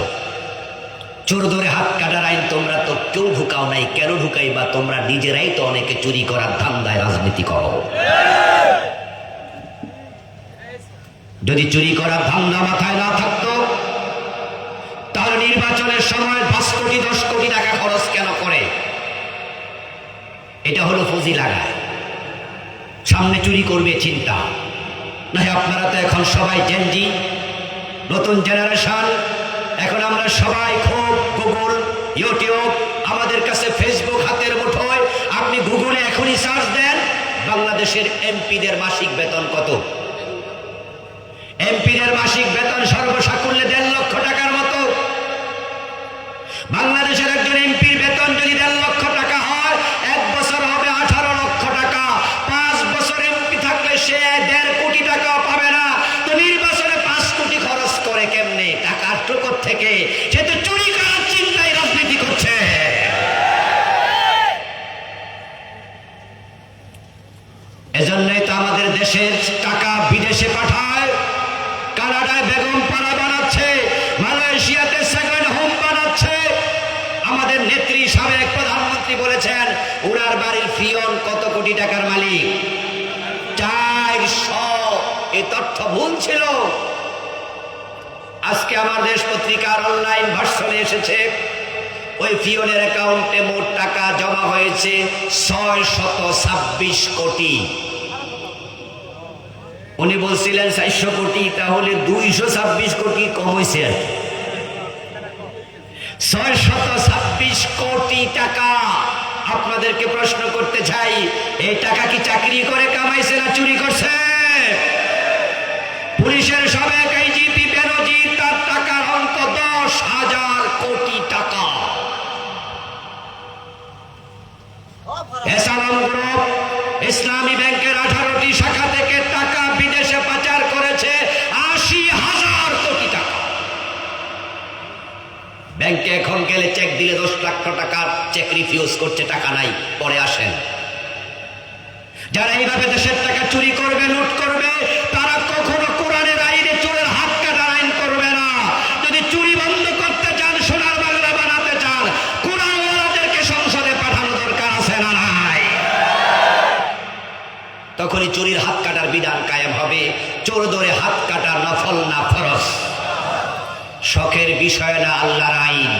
চোর ধরে হাত কাটার আইন তোমরা তো কেউ ঢুকাও নাই। কেন ঢুকাইবা? তোমরা নিজেরাই তো অনেকে চুরি করার ধান্দায় রাজনীতি করো। যদি চুরি করার ধান্দা মাথায় না থাকতো তাহলে নির্বাচনের সময় 5 কোটি 10 কোটি টাকা খরচ কেন করে? এটা হলো পুঁজি লাগায়, সামনে চুরি করবে চিন্তা। না, আপনারা তো এখন সবাই জেনজি, নতুন জেনারেশন। এখন আমরা সবাই খুব গুগল, ইউটিউব, আমাদের কাছে ফেসবুক হাতের মুঠোয়। আপনি গুগলে এখনই সার্চ দেন বাংলাদেশের এমপিদের মাসিক বেতন কত। এমপিদের মাসিক বেতন সর্বসাকুল্যে 1.5 লক্ষ টাকার মতো। বাংলাদেশের একজন এমপির বেতন যদি 1.5 লক্ষ টাকা হয়, 1 বছর হবে 18 লক্ষ টাকা। 5 বছর এমপি থাকলে সে 1.5 কোটি টাকা পাবে না। তো নির্বাচনে 5 কোটি খরচ করে কেমনে? টাকা টুকর থেকে। সে তো চুরি করার চিন্তায় রাজনীতি করছে। এজন্যই তো আমাদের দেশের টাকা বিদেশে পাঠায়। কানাডায় বেগম পাড়া বানাচ্ছে, মালয়েশিয়াতে সেকেন্ড হোম বানাচ্ছে। আমাদের নেত্রী সাবেক প্রধানমন্ত্রী বলেছেন উনার বাড়ির ফিয়ন কত কোটি টাকার মালিক? 400। এই তথ্য ভুল ছিল। আজকে আমার দেশ পত্রিকার অনলাইন ভার্সনে এসেছে, ওই ফিয়নের অ্যাকাউন্টে মোট টাকা জমা হয়েছে 626 কোটি। উনি বলছিলেন 400 কোটি, তাহলে 226 কোটি কম হয়েছে আর কি। 626 কোটি টাকা। আপনাদেরকে প্রশ্ন করতে চাই, এই টাকা কি চাকরি করে কামাইছে না চুরি করছে? পুলিশের সাবেক আইজিপি বেনজির, তার টাকার অঙ্ক 10,000 কোটি টাকা। এসালাম গ্রুপ ইসলামী ব্যাংকের 18টি শাখা থেকে টাকা বিদেশে পাচার করেছে 80,000 কোটি টাকা। ব্যাংকে এখন গেলে চেক দিলে 10 লক্ষ টাকার চেক রিফিউজ করছে, টাকা নাই, পরে আসেন। যারা এইভাবে দেশের টাকা চুরি করবে, লুট করবে, তারা কখনো কোরআনের আইনে চোরের হাত কাটার আইন করবে না। যদি চুরি বন্ধ করতে চান, সোনার বাংলা বানাতে চান, কোরআন ওয়ালাদেরকে সংসদে পাঠানো দরকার আছে না নাই? তখনই চুরির হাত কাটার বিধান কায়েম হবে। চোর ধরে হাত কাটা নফল না ফরজ, শখের বিষয় না, আল্লাহর আইন।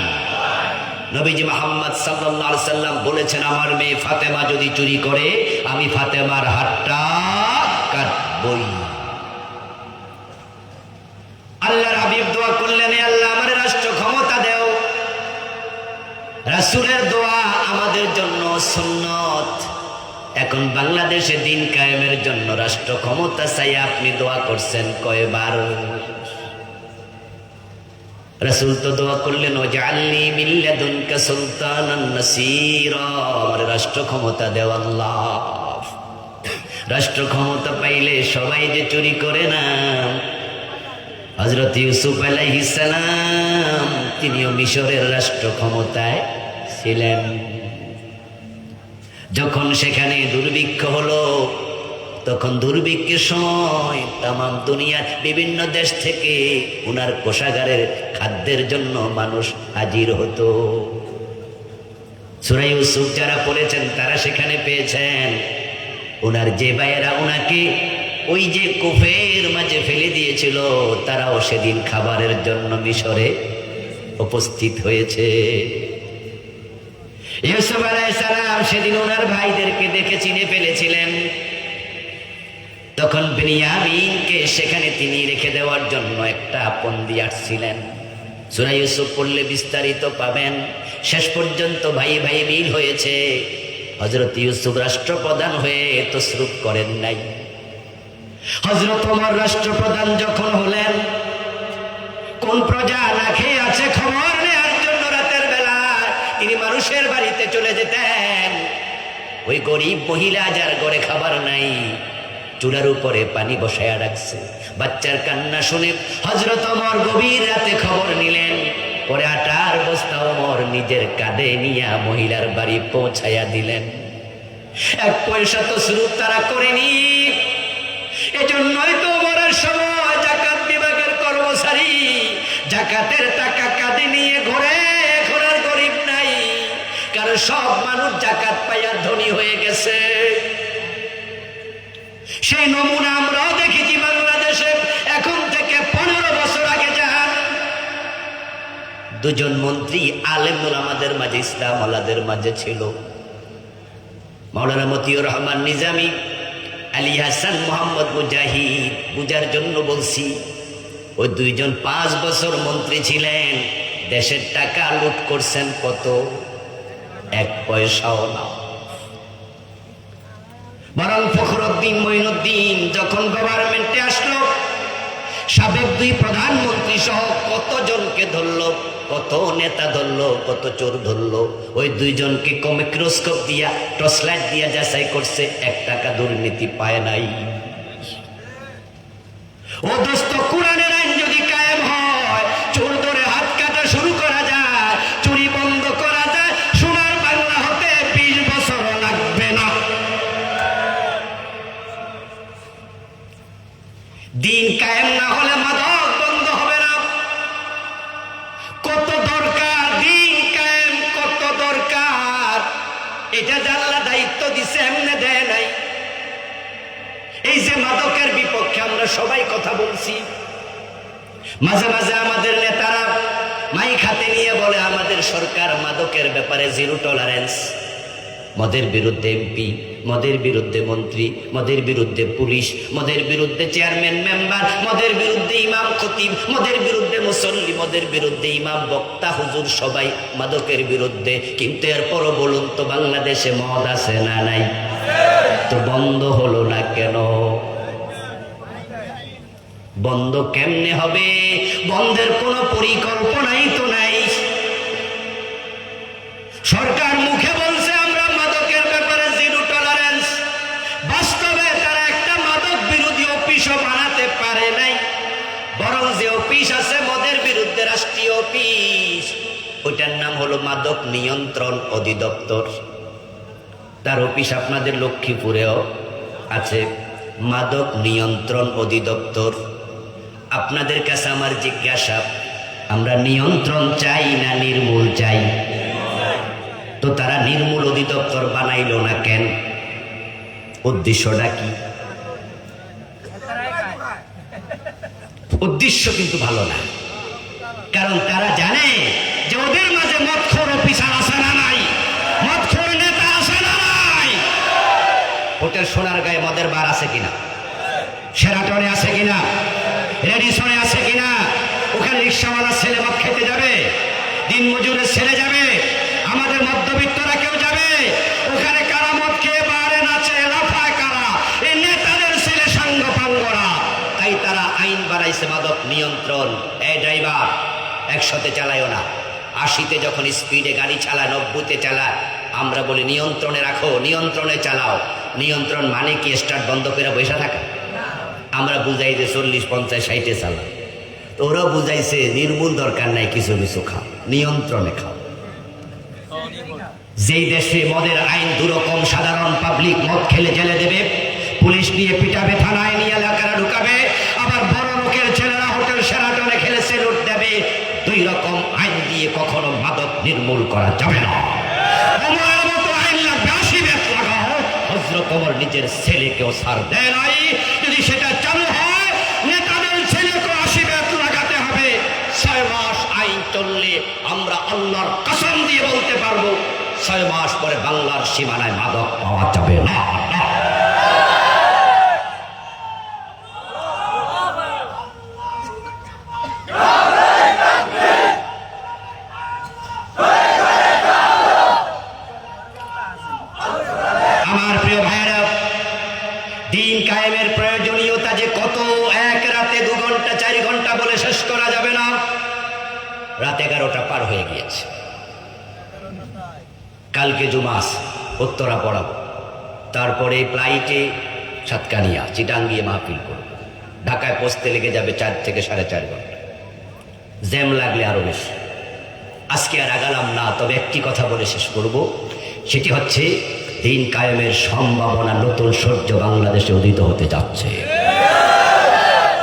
নবীজি মুহাম্মদ সাল্লাল্লাহু আলাইহি সাল্লাম বলেছেন, আমার মেয়ে ফাতেমা যদি চুরি করে আমি ফাতেমার হাতটা কাটবই। আল্লাহর হাবিব দোয়া করলেন, আল্লাহ আমার রাষ্ট্র ক্ষমতা দেও। রাসূলের দোয়া আমাদের জন্য সুন্নত। এখন বাংলাদেশে দিন কায়েমের জন্য রাষ্ট্র ক্ষমতা চাই, আপনি দোয়া করছেন কয়বার? রাসূল তো দোয়া করলেন, ওয়াজআলনি মিন লাদুনকা সুলতানান নাসীরা, আমার রাষ্ট্র ক্ষমতা দেও আল্লাহ। রাষ্ট্র ক্ষমতা পাইলে সবাই যে চুরি করে না। হযরত ইউসুফ আলাইহিস সালাম তিনিও মিশরের রাষ্ট্র ক্ষমতায় ছিলেন। যখন সেখানে দুর্ভিক্ষ হলো, তখন দুর্ভিক্ষের সময় তাম দুনিয়ার বিভিন্ন দেশ থেকে উনার কোষাগারের খাদ্যের জন্য মানুষ হাজির হতো। সূরা ইউসুফ যারা পড়েছেন তারা সেখানে পেয়েছেন উনার যে ভাইয়েরা উনাকে ওই যে কূপের মাঝে ফেলে দিয়েছিল, তারাও সেদিন খাবারের জন্য মিশরে উপস্থিত হয়েছে। ইউসুফ আলাইহিস সালাম সেদিন ওনার ভাইদেরকে দেখে চিনে ফেলেছিলেন। তখন বিনিয়ামিনকে সেখানে তিনি রেখে দেওয়ার জন্য একটা বন্দী আসছিলেন। সূরা ইউসুফ পড়লে বিস্তারিত পাবেন। শেষ পর্যন্ত ভাই ভাই মিল হয়েছে। হযরত ইউসুফ রাষ্ট্রপ্রধান হয়ে তসরুফ করেন নাই। হযরত ওমর রাষ্ট্রপ্রধান যখন হলেন, কোন প্রজা না খেয়ে আছে খবর নেওয়ার জন্য রাতের বেলা তিনি মানুষের বাড়িতে চলে যেতেন। ওই গরিব মহিলা যার ঘরে খাবার নাই, চুলার উপরে পানি বসায়া রাখছে। বাচ্চার কান্না শুনে হযরত ওমর গভীর রাতে খবর নিলেন। পরে আটার বস্তা ওমর নিজের কাঁধে নিয়া মহিলার বাড়ি পৌঁছাইয়া দিলেন। এক পয়সা তো শুরু তারা করেনি। এজন্যই তো ওমরের সময় জাকাত বিভাগের কর্মচারী জাকাতের টাকা কাঁধে নিয়ে ঘোরে, এখন আর গরিব নাই, কারণ সব মানুষ জাকাত পাইয়া ধনী হয়ে গেছে। সেই নমুনা আমরাও দেখেছি বাংলাদেশে। এখন থেকে 15 বছর আগে যান, দুজন মন্ত্রী আলেম ওলামাদের মাঝে, ইসলাম ওয়ালাদের মাঝে ছিল। মাওলানা মতিউর রহমান নিজামী, আলী হাসান মোহাম্মদ মুজাহিদ, বুঝার জন্য বলছি। ওই দুইজন 5 বছর মন্ত্রী ছিলেন, দেশের টাকা লুট করছেন কত? 1 পয়সাও না। বরং ফখরুদ্দিন মঈনুদ্দিন যখন গভর্নমেন্টে আসলো, সাবেক 2 প্রধানমন্ত্রী সহ কতজনকে ধরলো, কত নেতা ধরলো, কত চোর ধরলো। ওই 2 জনকে মাইক্রোস্কোপ দিয়া, টর্চলাইট দিয়া যাচাই করছে, 1 টাকা দুর্নীতি পায় নাই। ও দোস্ত, কোরআনের আইন যদি কায়েম হয়, চোর ধরে হাত কাটা শুরু করা যায়, চুরি বন্ধ করা যায়, সোনার বাংলা হতে 20 বছর লাগবে না। দিন কায়েম না হলে মাদক বন্ধ হবে না। কত দরকার দিন কায়েম, কত দরকার। এটা আল্লাহ দায়িত্ব দিছে, এমনি দেয় নাই। এই যে মাদকের বিপক্ষে আমরা সবাই কথা বলছি, মাঝে মাঝে আমাদের নেতারা মাইক হাতে নিয়ে বলে আমাদের সরকার মাদকের ব্যাপারে 0 টলারেন্স। মদের বিরুদ্ধে এমপি, মদের বিরুদ্ধে মন্ত্রী, মদের বিরুদ্ধে পুলিশ, মদের বিরুদ্ধে চেয়ারম্যান মেম্বার, মদের বিরুদ্ধে ইমাম খতিব, মদের বিরুদ্ধে মুসল্লি, মদের বিরুদ্ধে ইমাম বক্তা হুজুর, সবাই মাদকের বিরুদ্ধে। কিন্তু এরপরও বলুন তো, বাংলাদেশে মদ আছে না নাই? তো বন্ধ হলো না কেন? বন্ধ কেমনে হবে? বন্ধের কোনো পরিকল্পনাই তো নাই। সরকার মুখে বলছে আমরা মাদকের ব্যাপারে 0 টলারেন্স, বাস্তবে তারা একটা মাদক বিরোধী অফিসও বানাতে পারে নাই। বরং যে অফিস আছে মদের বিরুদ্ধে, রাষ্ট্রীয় অফিস, ওইটার নাম হলো মাদক নিয়ন্ত্রণ অধিদপ্তর। তার অফিস আপনাদের লক্ষ্মীপুরেও আছে, মাদক নিয়ন্ত্রণ অধিদপ্তর। আপনাদের কাছে আমার জিজ্ঞাসা, আমরা নিয়ন্ত্রণ চাই না নির্মূল চাই? তো তারা নির্মূল অধিদপ্তর বানাইল না কেন? উদ্দেশ্যটা কি? উদ্দেশ্য কিন্তু ভালো না, কারণ তারা জানে যে ওদের মাঝে মদখোর অফিসার আছে না নাই, মদখোর নেতা আছে না নাই। হোটেল সোনারগাঁয়ে মদের বার আছে কিনা? শেরাটনে আছে কিনা? রেডিসনে আছে কিনা? ওখানে রিক্সাওয়ালা ছেলে মদ খেতে যাবে, দিন মজুরের ছেলে যাবে, আমাদের মধ্যবিত্তরা কেউ যাবে? ওখানে কারা মদ খেয়ে বারে নাচে, লাফায় কারা? এই নেতাদের ছেলে সাঙ্গ পাঙ্গরা। তাই তারা আইন বানাইছে মাদক নিয়ন্ত্রণ। এই ড্রাইভার, 100-তে চালাইও না, 80-তে যখন স্পিডে গাড়ি চালায়, 90-তে চালায়, আমরা বলি নিয়ন্ত্রণে রাখো, নিয়ন্ত্রণে চালাও। নিয়ন্ত্রণ মানে কি স্টার্ট বন্ধ করে বসে থাকা? আমরা বুঝাই যে 40, 50, 60-এ চালা। তো ওরাও বুঝাইছে নির্মূল দরকার নাই, কিছু কিছু খাও, নিয়ন্ত্রণে খাও। যেই দেশে মদের আইন দুরকম, সাধারণ পাবলিক মদ খেলে জেলে দেবে, পুলিশ নিয়ে পিটাবে, থানায় নিয়ে এলাকারা ঢুকাবে, আবার বড় লোকের ছেলেরা হোটেল শেরাটনে খেলে সেলুট দেবে। 2 রকম আইন দিয়ে কখনো মাদক নির্মূল করা যাবে না। ওমরের মতো আইন লাগবে, 80 বেত লাগাও। হযরত ওমর নিজের ছেলেকেও ছাড় দেয় নাই। যদি সেটা চালু হয়, নেতাদের ছেলেকেও 80 বেত লাগাতে হবে। 6 মাস আইন চললে আমরা আল্লাহর কসম দিয়ে বলতে পারবো, 6 মাস পরে বাংলার সীমানায় মাদক পাওয়া যাবে না। আমার প্রিয় ভাইয়েরা, দিন কায়েমের প্রয়োজনীয়তা যে কত, এক রাতে 2 ঘন্টা 4 ঘন্টা বলে শেষ করা যাবে না। রাত 11টা পার হয়ে গিয়েছে। কালকে জুমাস উত্তরা পড়াবো, তারপরে ফ্লাইটে সাতকানিয়া, চিটাং গিয়ে মাহফিল করব। ঢাকায় পৌঁছতে লেগে যাবে 4 থেকে 4.5 ঘন্টা, জ্যাম লাগলে আরো বেশি। আজকে আর আগালাম না, তবে একটি কথা বলে শেষ করব, সেটি হচ্ছে দিন কায়েমের সম্ভাবনা, নতুন সূর্য বাংলাদেশে উদিত হতে যাচ্ছে।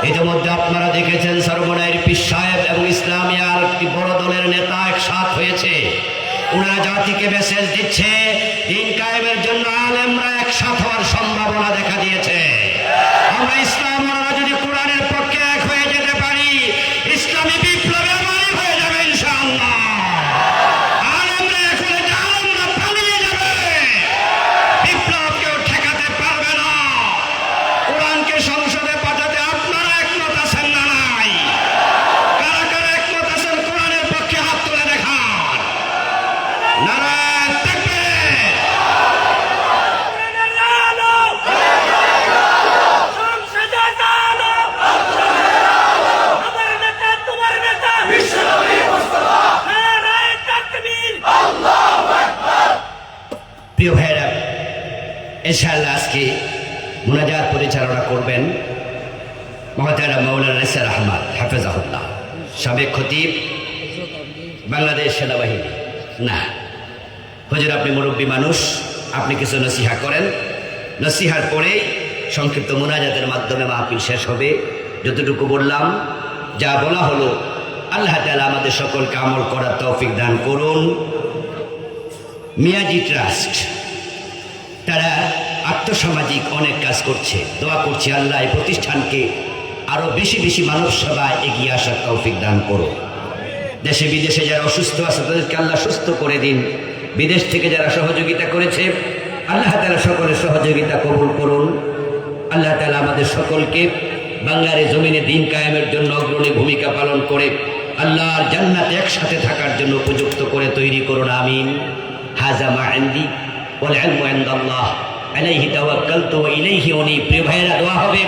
ইতিমধ্যে আপনারা দেখেছেন সর্বনায়ের পীর সাহেব এবং ইসলামী আর একটি বড় দলের নেতা একসাথ হয়েছে। ওনারা জাতিকে মেসেজ দিচ্ছে দিন কায়েমের জন্য আলেমরা একসাথ হওয়ার সম্ভাবনা দেখা দিয়েছে। আমরা ইসলামরা যদি কোরআনের পক্ষে এক হয়ে যেতে পারি, ইসলামী বিপ্লবে আমারই হয়ে যাবে ইনশাআল্লাহ। আলেমরা এক হলে আলেমরা পালিয়ে যাবে, বিপ্লব কেউ ঠেকাতে পারবে না। কোরআনকে সংসদে পাঠাতে আপনারা একমত আছেন না নাই? কারা কারা একমত আছেন কোরআনের পক্ষে হাত তুলে দেখান। নারায়ণ তাকবীর। প্রিয় ভাইরা, ইনশাআল্লাহ আজকে মুনাজাত পরিচালনা করবেন মহতারাম মাওলানা নাসির আহমদ হাফেজাহুল্লাহ, সাবেক খতিব বাংলাদেশ সেনাবাহিনী। না হুজুর, আপনি মুরব্বী মানুষ, আপনি কিছু নসিহা করেন। নসিহার পরে সংক্ষিপ্ত মুনাজাতের মাধ্যমে মাহফিল শেষ হবে। যতটুকু বললাম, যা বলা হলো, আল্লাহ তাআলা আমাদের সকলকে আমল করার তৌফিক দান করুন। মিয়াজি ট্রাস্ট তারা আর্থসামাজিক অনেক কাজ করছে, দোয়া করছে আল্লাহ এই প্রতিষ্ঠানকে আরো বেশি বেশি মানব সেবায় এগিয়ে আসার তৌফিক দান করুন। দেশে বিদেশে যারা অসুস্থ আছে তাদেরকে আল্লাহ সুস্থ করে দিন। বিদেশ থেকে যারা সহযোগিতা করেছে, আল্লাহ তাআলা সকলের সহযোগিতা কবুল করুন। আল্লাহ তাআলা আমাদের সকলকে বাংলার এই জমিনে দিন কায়েমের জন্য অগ্রণী ভূমিকা পালন করে আল্লাহর জান্নাতে একসাথে থাকার জন্য উপযুক্ত করে তৈরি করুন। আমিন। হাযা মা ইনদি ওয়াল ইলমু ইনদাল্লাহ আলাইহি তাওয়াক্কালতু ওয়া ইলাইহি উনীব। প্রিয় ভাইয়েরা, দোয়া হবে।